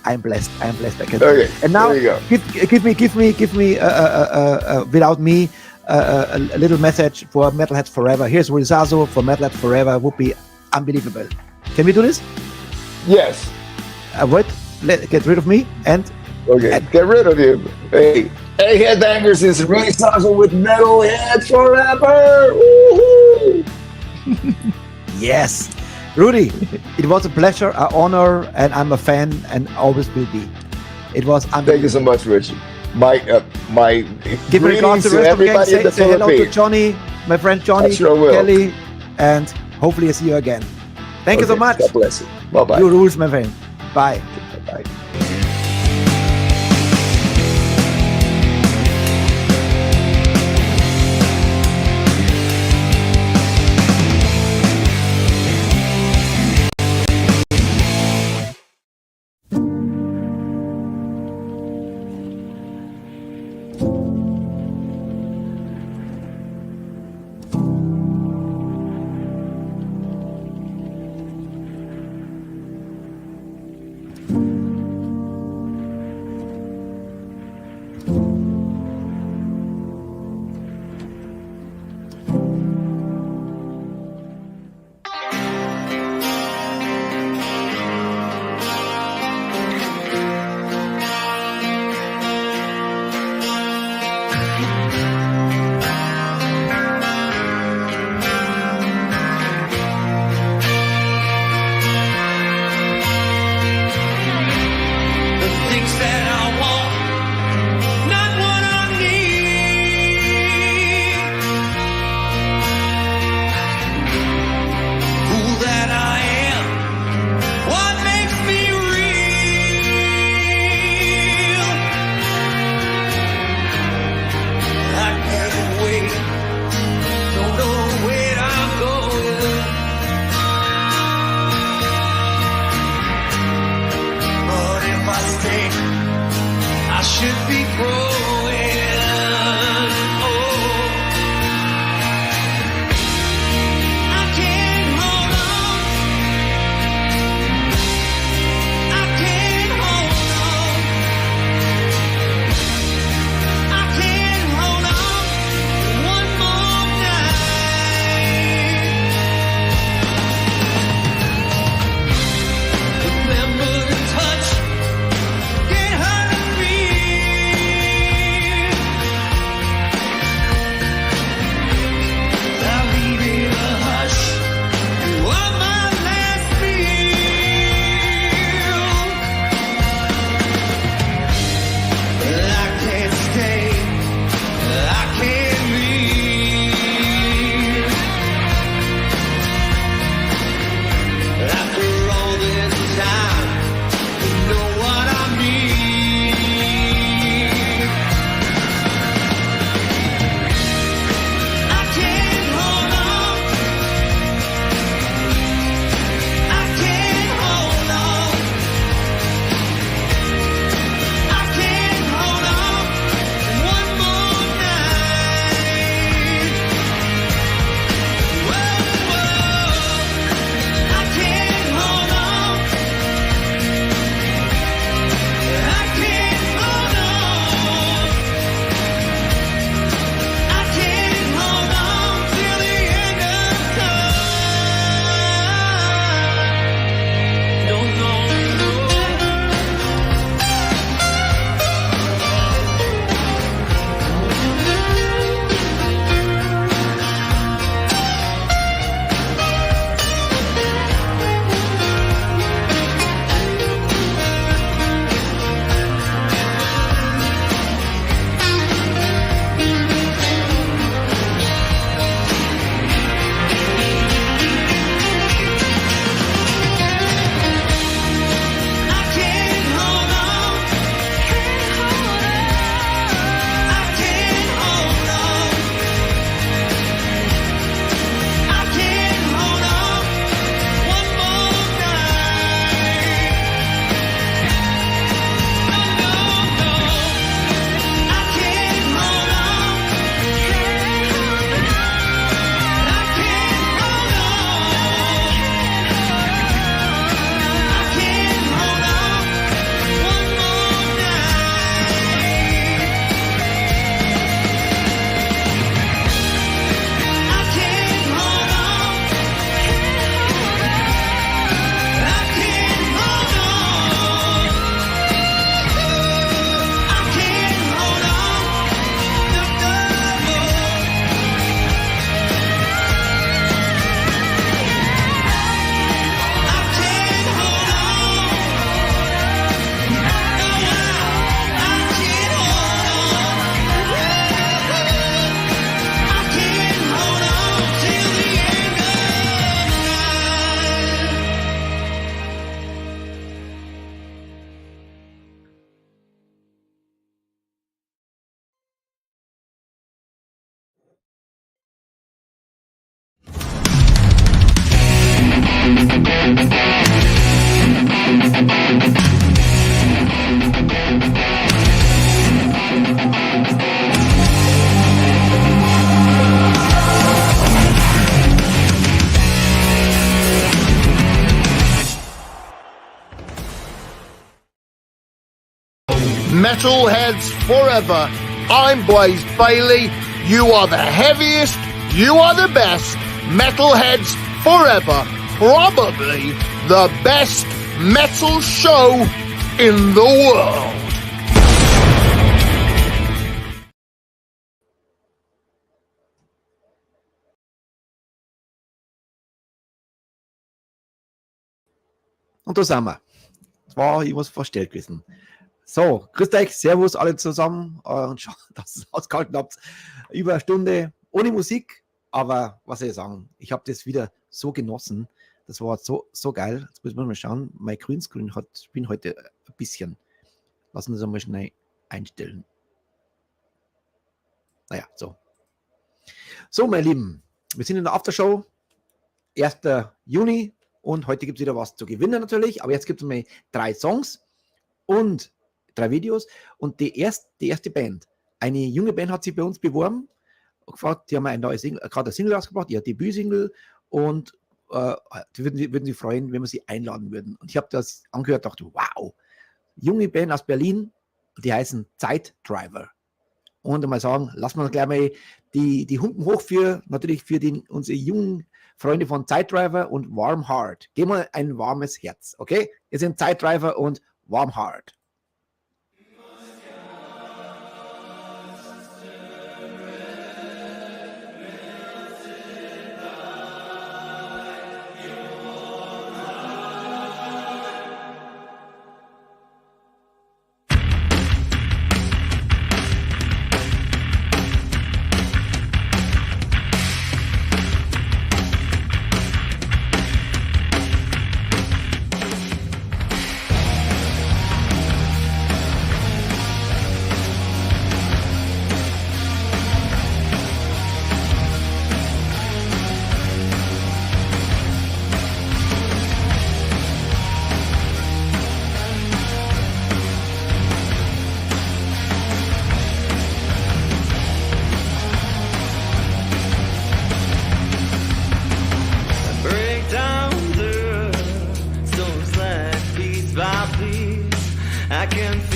I'm blessed. I can. Okay. And now, there you go. give me without me a little message for Metalheads Forever. Here's Rudy Sarzo for Metalheads Forever. Would be unbelievable. Can we do this? Yes. Wait. Get rid of me and Okay, get rid of him. Hey, headbangers, this is Rudy Sarzo with Metalheads Forever. Woo-hoo! Yes. Rudy, it was a pleasure, an honor, and I'm a fan and always will be. It was Thank you so much, Richie. My give regards to the rest of the gang. Say hello to Johnny, my friend Johnny, Kelly, and hopefully I see you again. Thank you so much. God bless you. Bye-bye. You rules, my friend. Bye. Bye-bye. Remember the touch, get her to feel. Metalheads forever. I'm Blaze Bailey. You are the heaviest. You are the best. Metalheads forever. Probably the best metal show in the world. Und da sind wir. Das war irgendwas verstellt gewesen. So, grüßt euch, servus alle zusammen. Und schau, dass ihr es ausgehalten habt. Über eine Stunde ohne Musik. Aber was soll ich sagen, ich habe das wieder so genossen. Das war so geil. Jetzt müssen wir mal schauen. Mein Greenscreen bin heute ein bisschen. Lassen wir das einmal schnell einstellen. Naja, so. So, meine Lieben, wir sind in der Aftershow. 1. Juni. Und heute gibt es wieder was zu gewinnen natürlich. Aber jetzt gibt es mal 3 Songs und 3 Videos. Und die erste Band, eine junge Band hat sich bei uns beworben. Gefragt, die haben ein neues Single, gerade ein Single rausgebracht, ihr Debütsingle. Und die würden sich freuen, wenn wir sie einladen würden. Und ich habe das angehört und dachte, wow, junge Band aus Berlin, die heißen Seit Januar. Und mal sagen, lassen wir gleich mal die Humpen hoch für unsere jungen Freunde von Seit Januar und Warm Heart. Geben wir ein warmes Herz, okay? Wir sind Seit Januar und Warm Heart. Okay.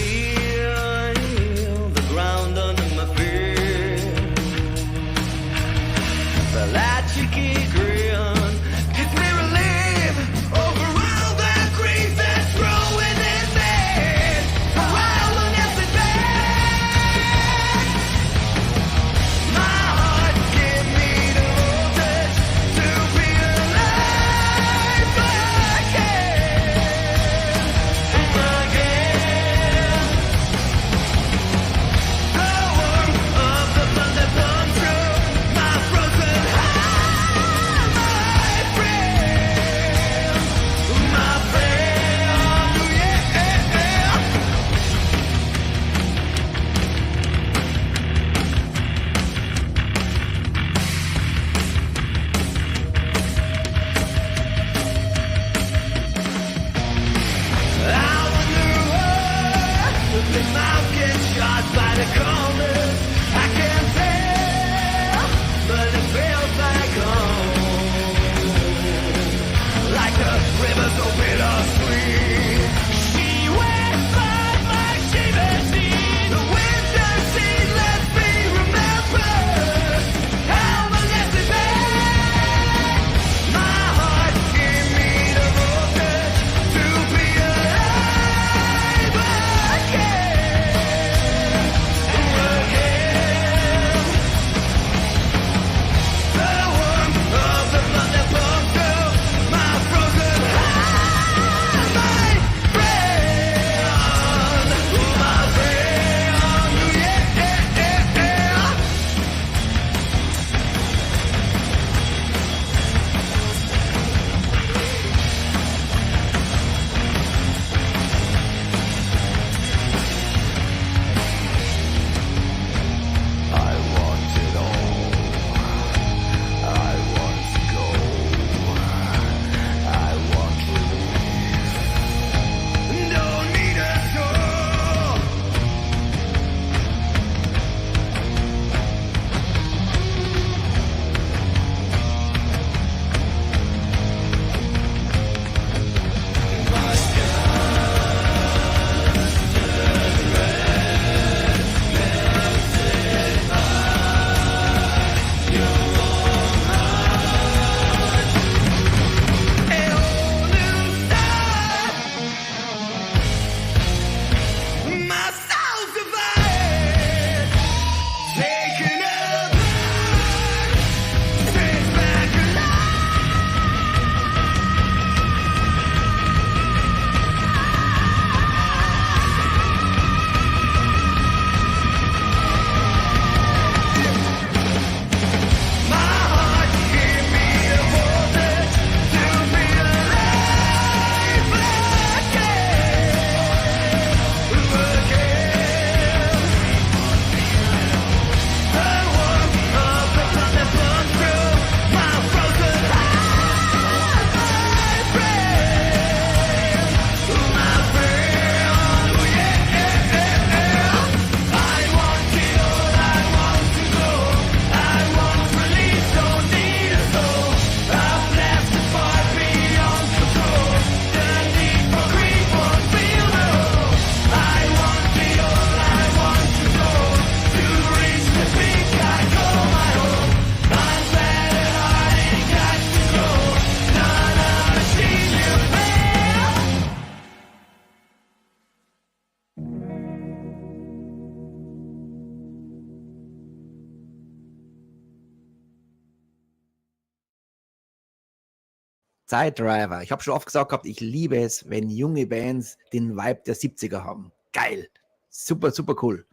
Seit Januar. Ich habe schon oft gesagt gehabt, ich liebe es, wenn junge Bands den Vibe der 70er haben. Geil. Super, super cool.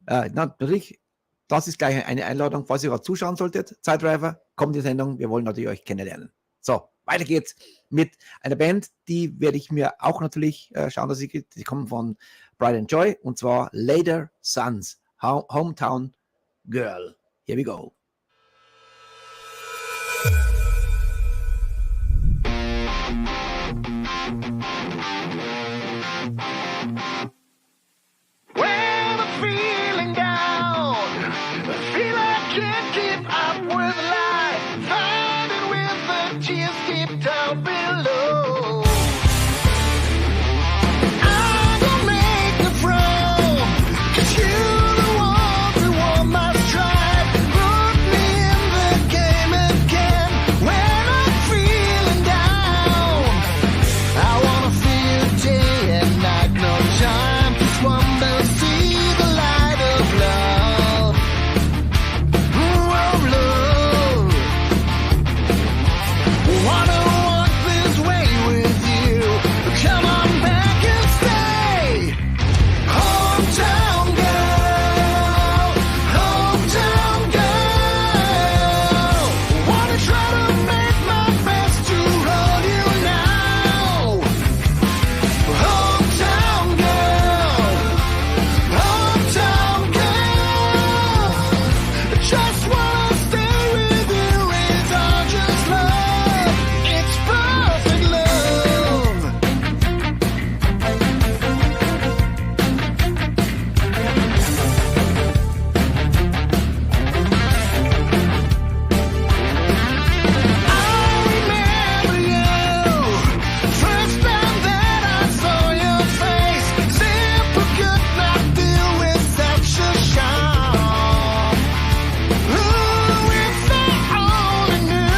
Natürlich, das ist gleich eine Einladung, falls ihr gerade zuschauen solltet. Seit Januar, kommt die Sendung. Wir wollen natürlich euch kennenlernen. So, weiter geht's mit einer Band, die werde ich mir auch natürlich schauen, dass die kommen von Pride and Joy, und zwar Later Sons, Hometown Girl. Here we go. When I'm feeling down, I feel I can't keep up with life, fighting with the tears deep down below. I don't make the frown, 'cause you're the one who won my stride. Put me in the game again when I'm feeling down. I wanna feel day and night, no time to wonder, see the light of love. Of love. Wanna walk this way with you. Come on back and stay. Hometown girl, hometown girl. Wanna try to make my best to hold you now. Hometown girl, hometown girl. Just wanna stay with you, it's all just love. It's perfect love. I remember you, first time that I saw your face. Simple could not deal with such a charm. Ooh, if I only knew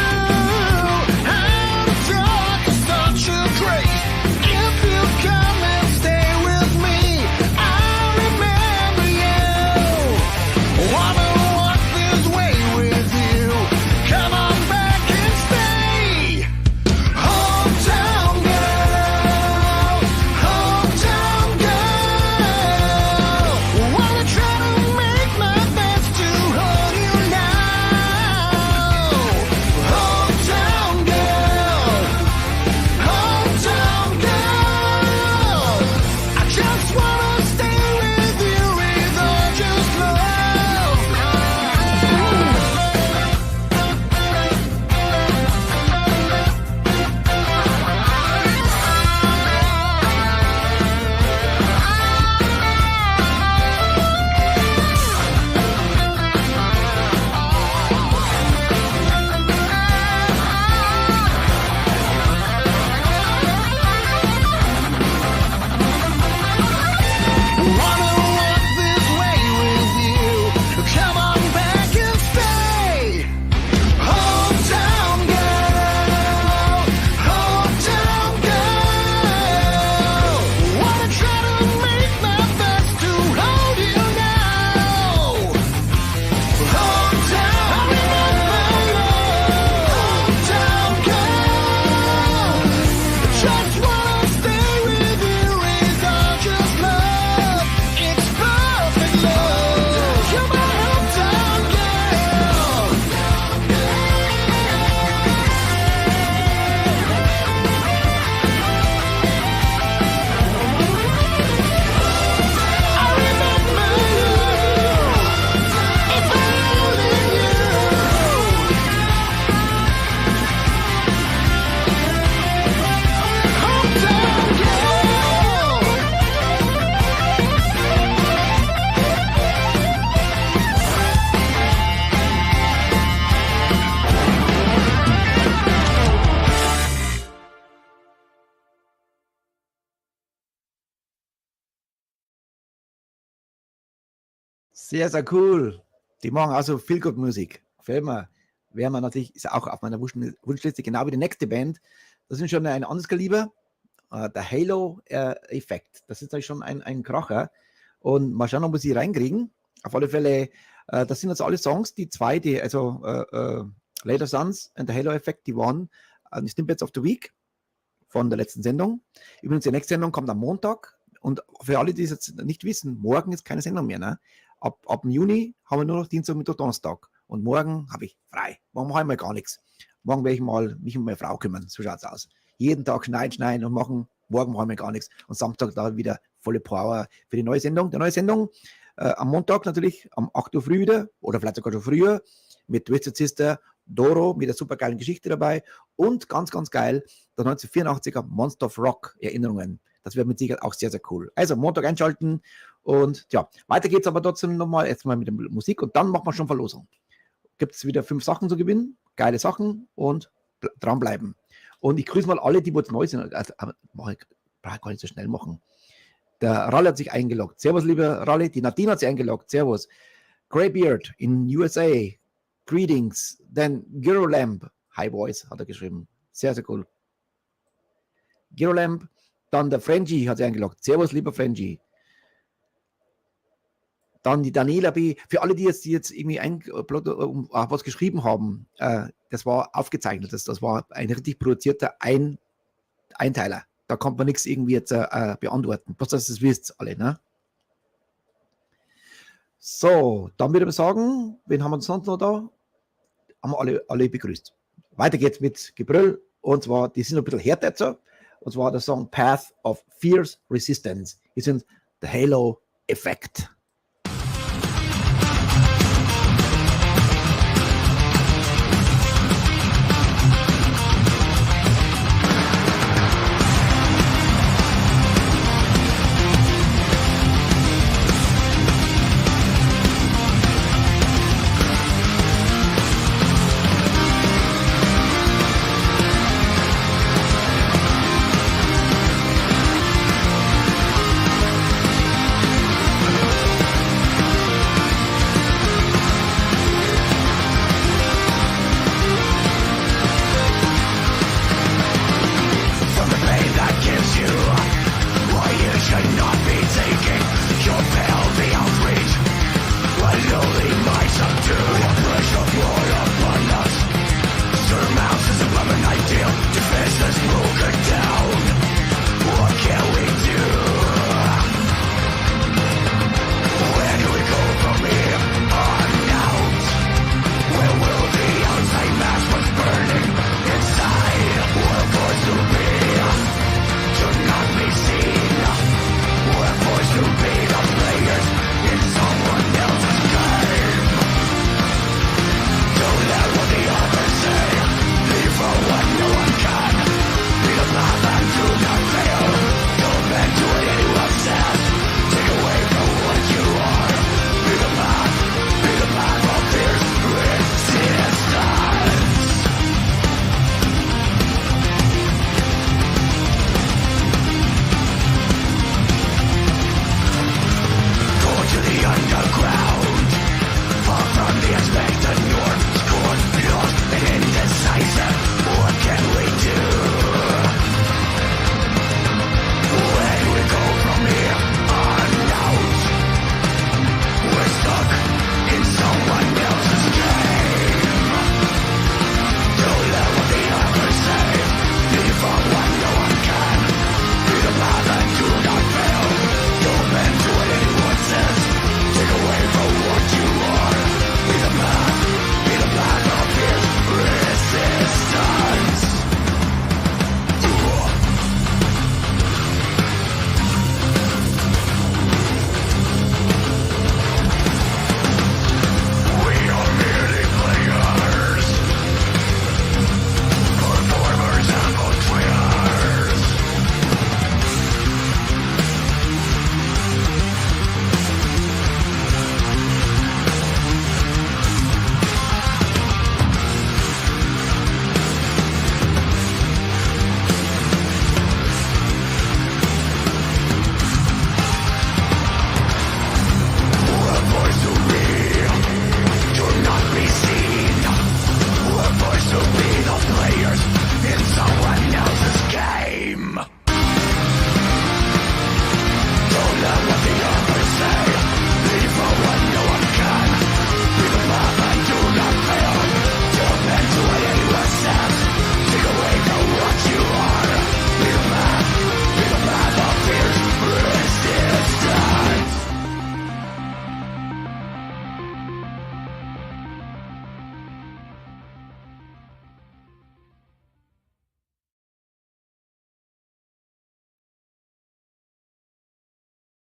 how to talk is such a grace. If you come and stay with me, I remember you. Wanna walk this way with you. Come on back and stay. Hometown girl, hometown girl. Wanna try to make my best to hold you now. Hometown girl, hometown girl. I just wanna stay with you, it's all just love. Wanna walk this way with you. Come on back and stay. Hometown girl, hometown girl. Wanna try to make my best to hold you now. Hometown girl, just wanna stay with you, it's all just love. It's perfect love. You're my hometown girl. I remember you. If only you. Hometown girl. Sehr, sehr cool. Die machen also viel gut Musik. Gefällt mir. Wäre man natürlich, ist auch auf meiner Wunschliste, genau wie die nächste Band. Das ist schon ein anderes Kaliber. Der Halo-Effekt. Das ist natürlich schon ein Kracher. Und mal schauen, ob wir sie reinkriegen. Auf alle Fälle, das sind jetzt alle Songs, die Later Sons und der Halo-Effekt, die waren die Snippets of the Week von der letzten Sendung. Übrigens, die nächste Sendung kommt am Montag. Und für alle, die es jetzt nicht wissen, morgen ist keine Sendung mehr. Ne? Ab dem Juni haben wir nur noch Dienstag, Mittwoch, Donnerstag. Und morgen habe ich frei. Morgen mache ich mal gar nichts. Morgen werde ich mal mich um meine Frau kümmern. So schaut es aus. Jeden Tag schneiden und machen. Morgen machen wir gar nichts. Und Samstag da wieder volle Power für die neue Sendung. Die neue Sendung am Montag natürlich, um 8 Uhr früh wieder. Oder vielleicht sogar schon früher. Mit Twisted Sister Doro mit der super geilen Geschichte dabei. Und ganz, ganz geil, der 1984er Monster of Rock Erinnerungen. Das wird mit Sicherheit auch sehr, sehr cool. Also Montag einschalten. Und ja, weiter geht's aber trotzdem nochmal. Jetzt mal mit der Musik. Und dann machen wir schon Verlosung. Gibt es wieder 5 Sachen zu gewinnen. Geile Sachen. Und dranbleiben. Und ich grüße mal alle, die jetzt neu sind. Also, brauche ich gar nicht so schnell machen. Der Ralle hat sich eingeloggt. Servus, lieber Ralle. Die Nadine hat sich eingeloggt. Servus. Greybeard in USA. Greetings. Dann Girolamp. Hi Boys, hat er geschrieben. Sehr, sehr cool. Girolamp. Dann der Frenji hat sich eingeloggt. Servus, lieber Frenji. Dann die Daniela B. Für alle, die jetzt irgendwie was geschrieben haben, das war aufgezeichnet. Das war ein richtig produzierter Einteiler. Da kann man nichts irgendwie jetzt beantworten. Bloß, dass ihr das wisst, alle, ne? So, dann würde ich sagen, wen haben wir sonst noch da? Haben wir alle begrüßt. Weiter geht's mit Gebrüll. Und zwar, die sind ein bisschen härter jetzt. Und zwar der Song Path of Fierce Resistance. Die sind The Halo Effect.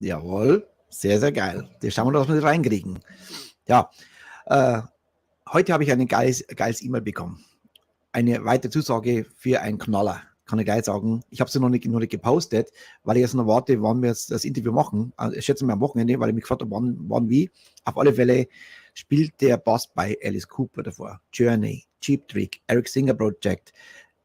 Jawohl, sehr, sehr geil. Das schauen wir, dass wir das reinkriegen. Ja, heute habe ich ein geiles E-Mail bekommen. Eine weitere Zusage für einen Knaller. Kann ich gleich sagen. Ich habe sie noch nicht gepostet, weil ich jetzt noch warte, wann wir jetzt das Interview machen. Also ich schätze mal am Wochenende, weil ich mich gefragt habe, wann wie. Auf alle Fälle spielt der Bass bei Alice Cooper davor, Journey, Cheap Trick, Eric Singer Project,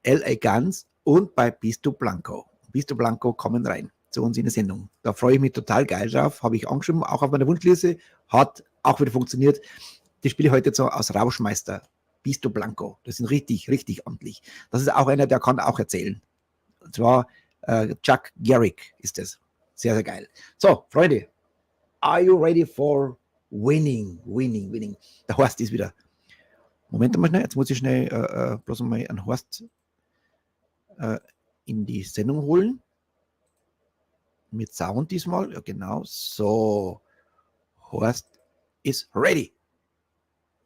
L.A. Guns und bei Bisto Blanco. Bisto Blanco kommen rein zu uns in der Sendung. Da freue ich mich total geil drauf. Habe ich angeschrieben, auch auf meiner Wunschliste. Hat auch wieder funktioniert. Die spiele ich heute so aus Rauschmeister. Bisto Blanco. Das sind richtig, richtig amtlich. Das ist auch einer, der kann auch erzählen. Und zwar Chuck Garrick ist das. Sehr, sehr geil. So, Freunde. Are you ready for winning? Der Horst ist wieder. Moment mal schnell. Jetzt muss ich schnell bloß mal einen Horst in die Sendung holen. Mit Sound diesmal. Ja, genau. So. Horst ist ready.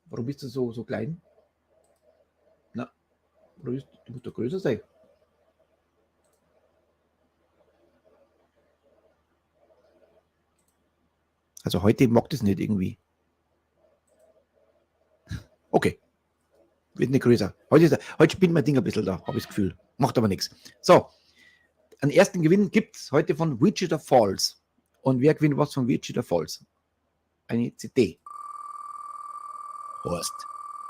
Warum bist du so klein? Na, du musst doch größer sein. Also heute mag das nicht irgendwie. Okay. Wird nicht größer. Heute spinnt mein Ding ein bisschen da, habe ich das Gefühl. Macht aber nichts. So. Einen ersten Gewinn gibt es heute von Wichita Falls. Und wer gewinnt was von Wichita Falls? Eine CD. Horst.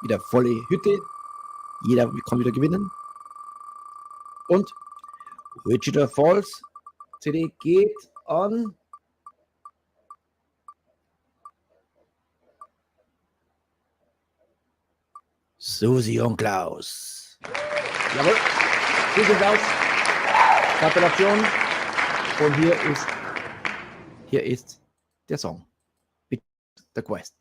Wieder volle Hütte. Jeder kann wieder gewinnen. Und Wichita Falls CD geht an Susi und Klaus. Jawohl. Susi und Klaus. Gratulation. Und hier ist der Song. Mit der Quest.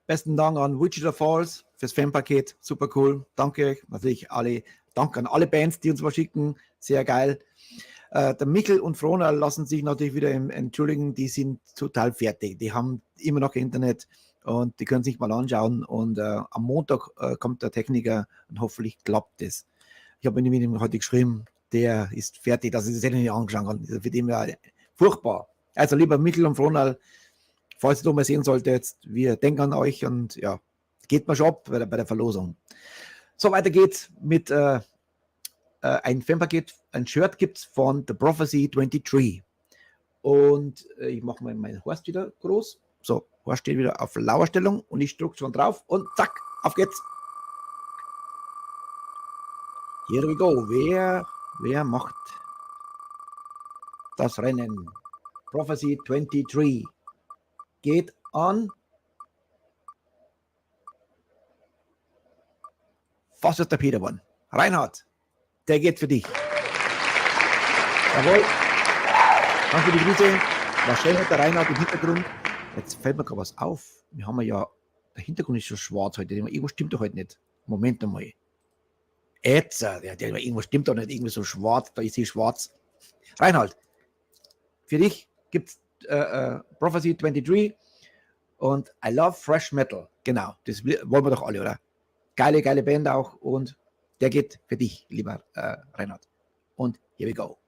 Besten Dank an Wichita Falls fürs Fanpaket, super cool. Danke natürlich danke an alle Bands, die uns was schicken, sehr geil. Der Michel und Frona lassen sich natürlich wieder entschuldigen, die sind total fertig. Die haben immer noch Internet und die können sich mal anschauen. Und am Montag kommt der Techniker und hoffentlich klappt es. Ich habe mit ihm heute geschrieben, der ist fertig, dass er sich das nicht angeschaut hat. Das ist für den ja furchtbar. Also lieber Michel und Frona, falls ihr doch mal sehen solltet, wir denken an euch und ja, geht mal schon ab bei der Verlosung. So, weiter geht's mit ein Fanpaket, ein Shirt gibt es von The Prophecy 23. Und ich mache mal meinen Horst wieder groß. So, Horst steht wieder auf Lauerstellung und ich drücke schon drauf und zack, auf geht's. Here we go. Wer macht das Rennen? Prophecy 23 geht an. Was ist der Petermann? Reinhard, der geht für dich. Jawohl. Danke für die Grüße. Was schön mit der Reinhard im Hintergrund. Jetzt fällt mir gerade was auf. Wir haben ja, der Hintergrund ist schon schwarz heute. Irgendwas stimmt doch heute nicht. Moment einmal. Jetzt, irgendwas stimmt doch nicht. Irgendwie so schwarz. Da ist sie schwarz. Reinhard, für dich gibt es Prophecy 23 und I Love Fresh Metal. Genau, das wollen wir doch alle, oder? Geile Band auch und der geht für dich, lieber Reinhard. Und here we go.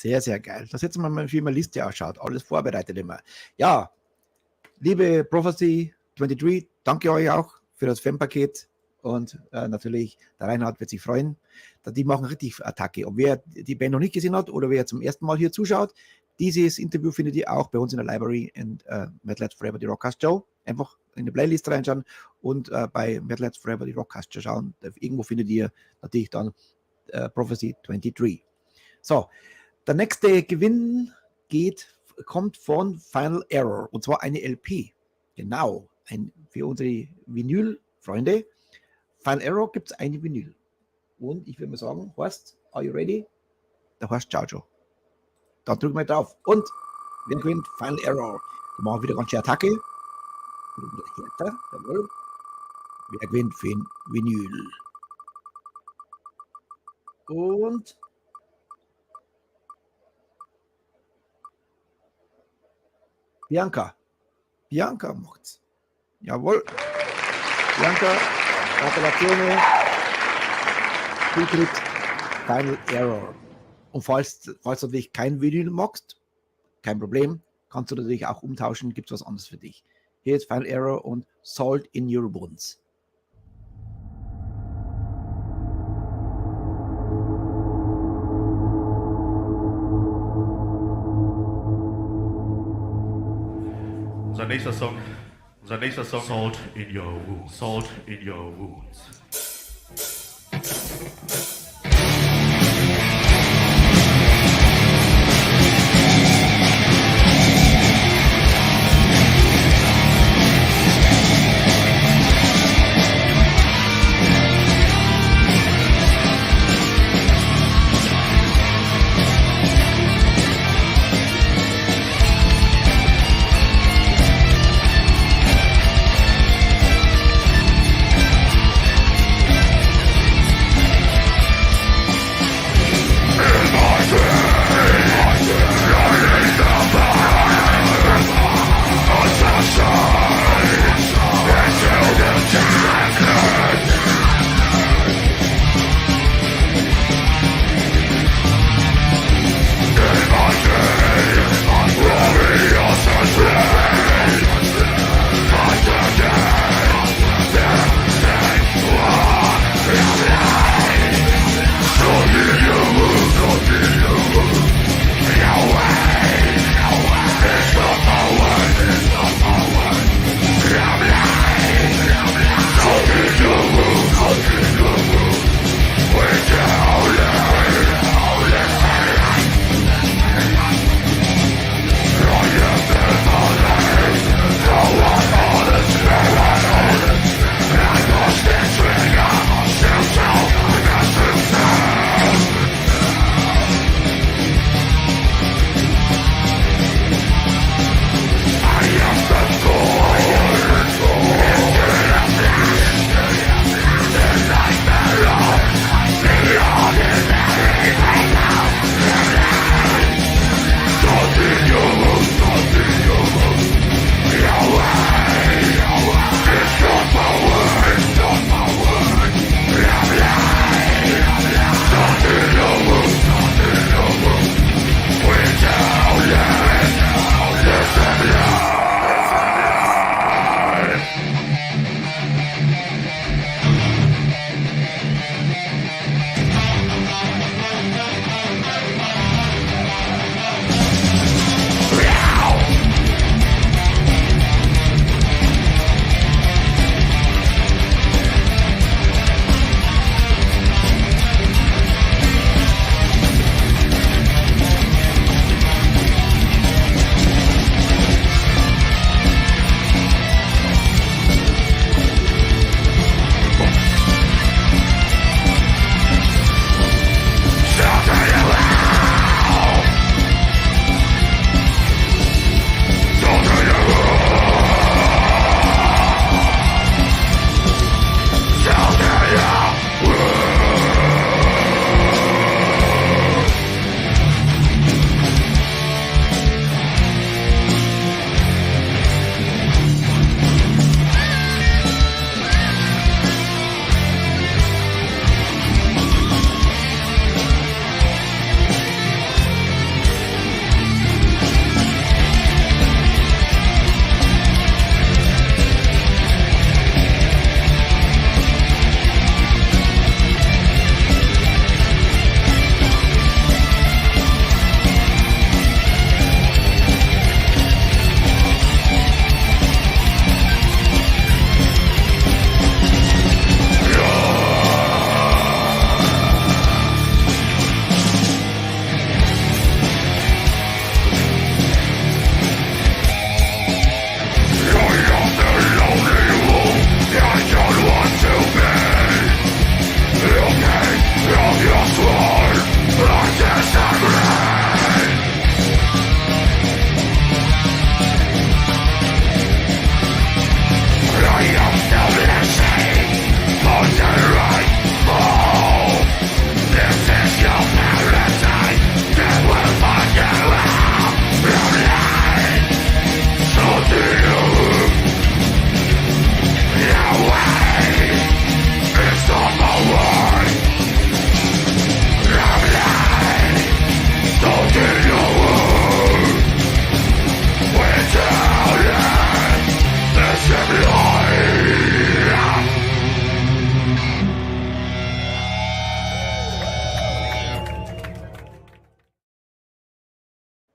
Sehr, sehr geil. Da setzen wir mal, wie meine Liste ausschaut. Alles vorbereitet immer. Ja, liebe Prophecy 23, danke euch auch für das Fanpaket. Und natürlich, der Reinhard wird sich freuen. Die machen richtig Attacke. Ob wer die Band noch nicht gesehen hat oder wer zum ersten Mal hier zuschaut, dieses Interview findet ihr auch bei uns in der Library in METALHEADS FOREVER, die Rockcast Show. Einfach in die Playlist reinschauen und bei METALHEADS FOREVER, die Rockcast Show schauen. Irgendwo findet ihr natürlich dann Prophecy 23. So, der nächste Gewinn kommt von Final Error und zwar eine LP. Genau, für unsere Vinyl-Freunde. Final Error gibt es eine Vinyl. Und ich würde mal sagen, Horst, are you ready? Der Horst Jojo. Da drücken wir drauf. Und wer gewinnt? Final Error. Wir machen wieder ganz schön Attacke. Härter, jawohl. Wer gewinnt für ein Vinyl? Und Bianca. Bianca macht's. Jawohl. Bianca, Gratulation. Du kriegst Final Error. Und falls du natürlich kein Vinyl magst, kein Problem, kannst du natürlich auch umtauschen, gibt es was anderes für dich. Hier ist Final Error und Salt in Your Wounds. Unser nächster Song, Salt in Your Wounds. Salt in Your Wounds.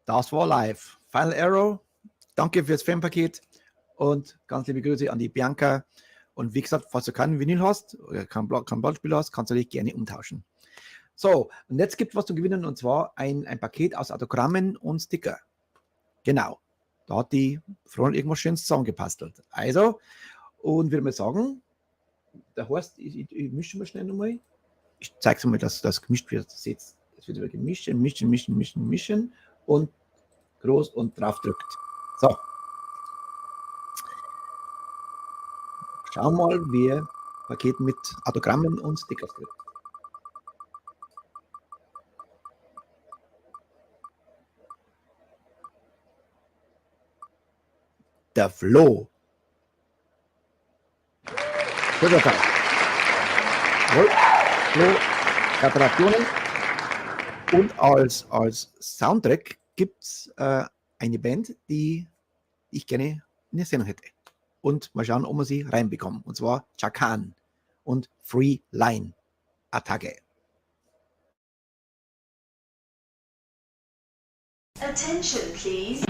Das war live. Final Arrow, danke fürs Fanpaket und ganz liebe Grüße an die Bianca. Und wie gesagt, falls du keinen Vinyl hast oder kein Blattspiel hast, kannst du dich gerne umtauschen. So, und jetzt gibt es was zu gewinnen, und zwar ein Paket aus Autogrammen und Sticker. Genau, da hat die Freundin irgendwas Schönes zusammengepastelt. Also, und würde mal sagen, der Horst, ich mische mal schnell nochmal. Ich zeige es mal, dass das gemischt wird. Seht, es wird wieder gemischt, mischen und groß und drauf drückt. So. Schau mal, wer Paket mit Autogrammen und Stickers kriegt. Der Flo. Super Teil. Flo, Gratulationen. Und als Soundtrack gibt es eine Band, die ich gerne in der Sendung hätte. Und mal schauen, ob wir sie reinbekommen. Und zwar Chakan und Free Line Attacke. Attention, please.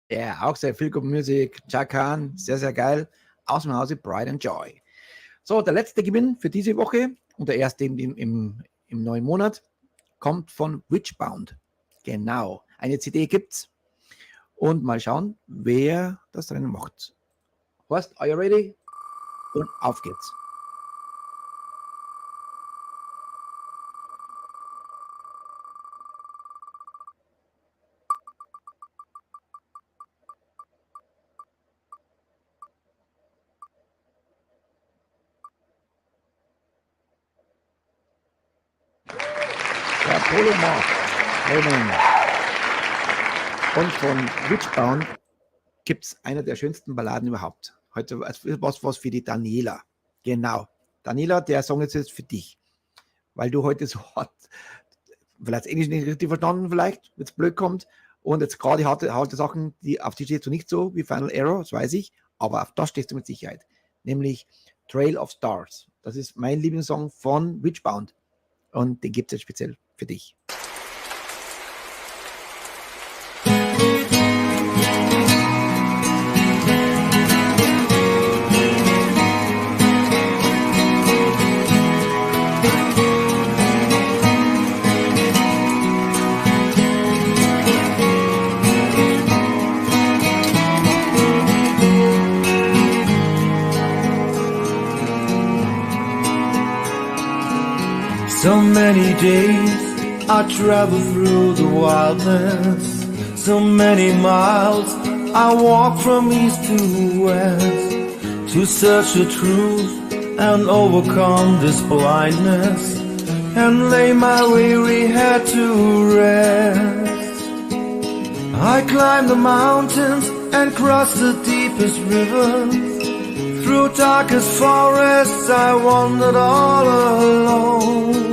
Ja, auch sehr viel gute Musik. Chakan, sehr, sehr geil. Aus dem Hause Pride and Joy. So, der letzte Gewinn für diese Woche und der erste im neuen Monat kommt von Witchbound. Genau, eine CD gibt's. Und mal schauen, wer das drin macht. Horst, are you ready? Und auf geht's. Und von Witchbound gibt es eine der schönsten Balladen überhaupt. Heute was für die Daniela. Genau. Daniela, der Song ist jetzt für dich. Weil du heute so hart, vielleicht Englisch nicht richtig verstanden, vielleicht, wenn es blöd kommt. Und jetzt gerade harte Sachen, auf die stehst du nicht so wie Final Error, das weiß ich, aber auf das stehst du mit Sicherheit. Nämlich Trail of Stars. Das ist mein Lieblingssong von Witchbound. Und den gibt es jetzt speziell für dich. So many days I travel through the wildness. So many miles I walk from east to west to search the truth and overcome this blindness and lay my weary head to rest. I climb the mountains and cross the deepest rivers. Through darkest forests I wandered all alone.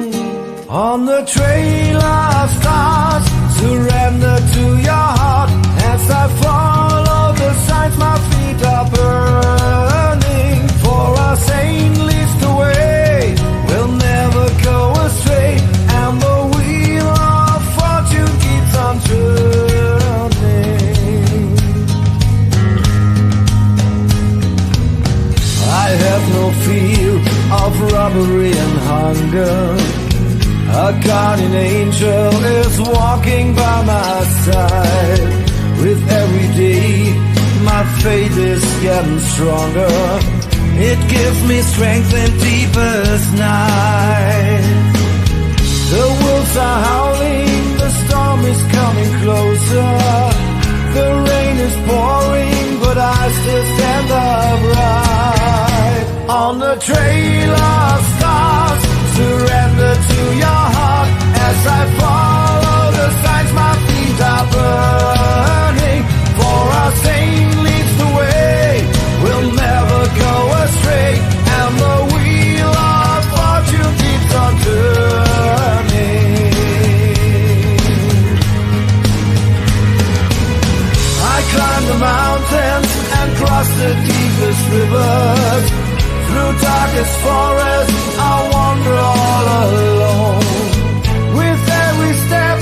On the trail of stars, surrender to your heart. As I follow the signs, my feet are burning. For our saint leads the way, we'll never go astray. And the wheel of fortune keeps on turning. I have no fear of robbery and hunger. A guardian angel is walking by my side. With every day, my faith is getting stronger. It gives me strength in deepest night. The wolves are howling, the storm is coming closer. The rain is pouring, but I still stand upright. On the trail of stars, surrender to your heart. As I follow the signs, my feet are burning. For our saint leads the way, we'll never go astray. And the wheel of fortune keeps on turning. I climb the mountains and cross the deepest rivers. Through darkest forests, I wander all alone. With every step,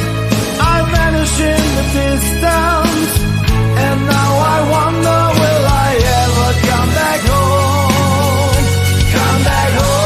I vanish in the distance. And now I wonder, will I ever come back home? Come back home.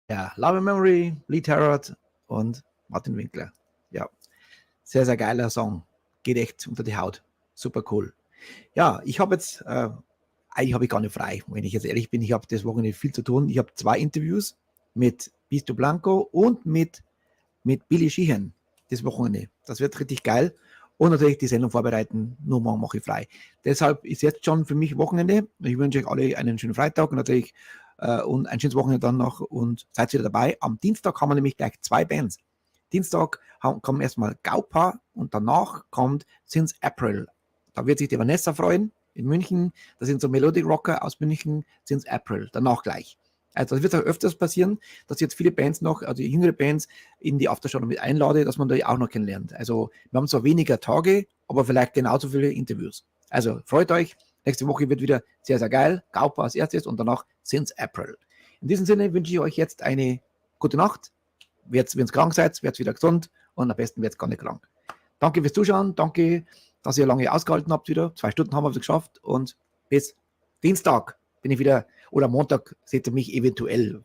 Ja, Love and Memory, Lee Tarrant und Martin Winkler. Ja, sehr, sehr geiler Song. Geht echt unter die Haut. Super cool. Ja, ich habe jetzt, eigentlich habe ich gar nicht frei, wenn ich jetzt ehrlich bin. Ich habe das Wochenende viel zu tun. Ich habe 2 Interviews mit Bisto Blanco und mit Billy Sheehan das Wochenende. Das wird richtig geil. und natürlich die Sendung vorbereiten. Nur morgen mache ich frei. Deshalb ist jetzt schon für mich Wochenende. Ich wünsche euch alle einen schönen Freitag und natürlich und ein schönes Wochenende dann noch und seid wieder dabei. Am Dienstag haben wir nämlich gleich 2 Bands. Dienstag kommen erstmal Gaupa und danach kommt Since April. Da wird sich die Vanessa freuen in München. Das sind so Melodic Rocker aus München, Since April. Danach gleich. Also das wird auch öfters passieren, dass jetzt viele Bands noch, also jüngere Bands, in die Aftershow mit einlade, dass man da auch noch kennenlernt. Also wir haben zwar weniger Tage, aber vielleicht genauso viele Interviews. Also freut euch. Nächste Woche wird wieder sehr, sehr geil. Gaupa als erstes und danach Since April. In diesem Sinne wünsche ich euch jetzt eine gute Nacht. Wenn ihr krank seid, werdet wieder gesund und am besten werdet gar nicht krank. Danke fürs Zuschauen. Danke, dass ihr lange ausgehalten habt wieder. 2 Stunden haben wir es geschafft und bis Dienstag bin ich wieder, oder Montag seht ihr mich eventuell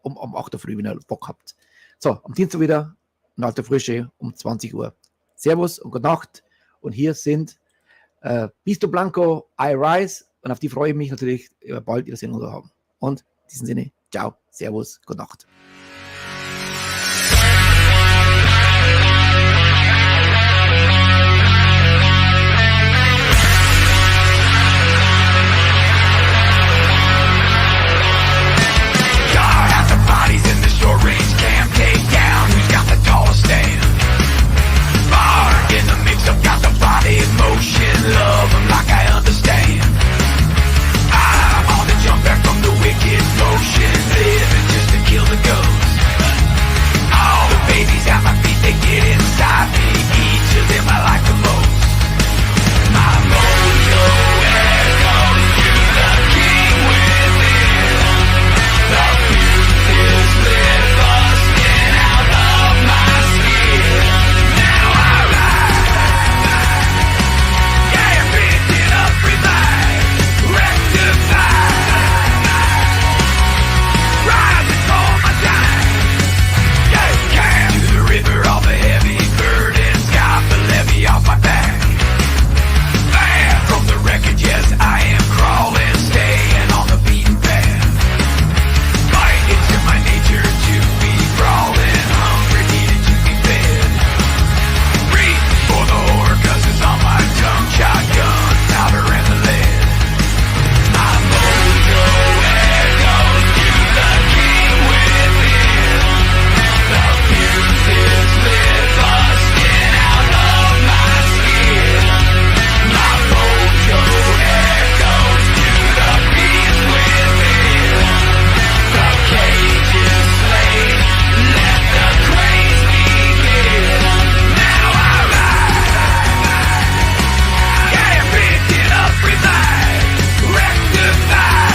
um 8 Uhr früh, wenn ihr Bock habt. So, am Dienstag wieder in alter Frische um 20 Uhr. Servus und gute Nacht. Und hier sind Bisto Blanco, I Rise. Und auf die freue ich mich natürlich bald ihre Sendung zu haben. Und in diesem Sinne, ciao, servus, gute Nacht. Love them like I understand. I'm on the jump back from the wicked motion, living just to kill the ghost. All the babies at my feet, they get inside me. Each of them I like the most. My mojo echoes to the king within. The fuse is lit, busting out of my skin. Now I rise. Off my back. Bam! From the wreckage, yes, I am crawling, staying on the beaten path. Fight, it's in my nature to be crawling, hungry, needed to be fed. Reach for the horror, 'cause it's on my tongue. Shotgun, powder, and the lead. My mojo echoes to the king within. The fuse is lit, busting out of my skin. My mojo echoes to the beast within. The cage is slain, let the craze begin. Now I rise. Yeah, picked it up, revive, rectify.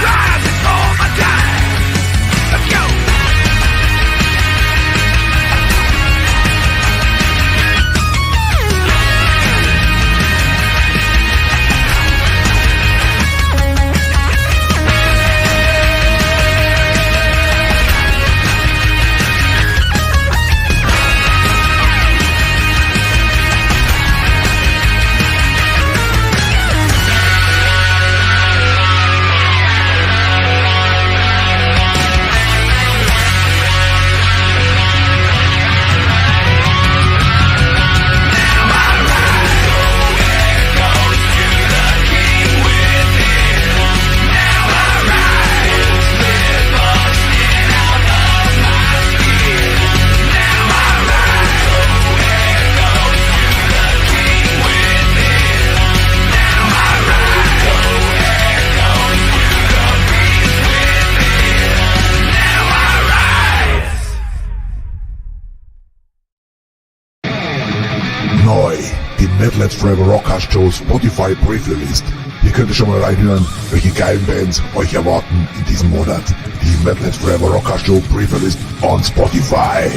Rising for my time. Let's go. Neu, die METALHEADS FOREVER Rockcast Show Spotify Pre-Release. Hier könnt ihr schon mal reinhören, welche geilen Bands euch erwarten in diesem Monat. Die METALHEADS FOREVER Rockcast Show Pre-Release on Spotify.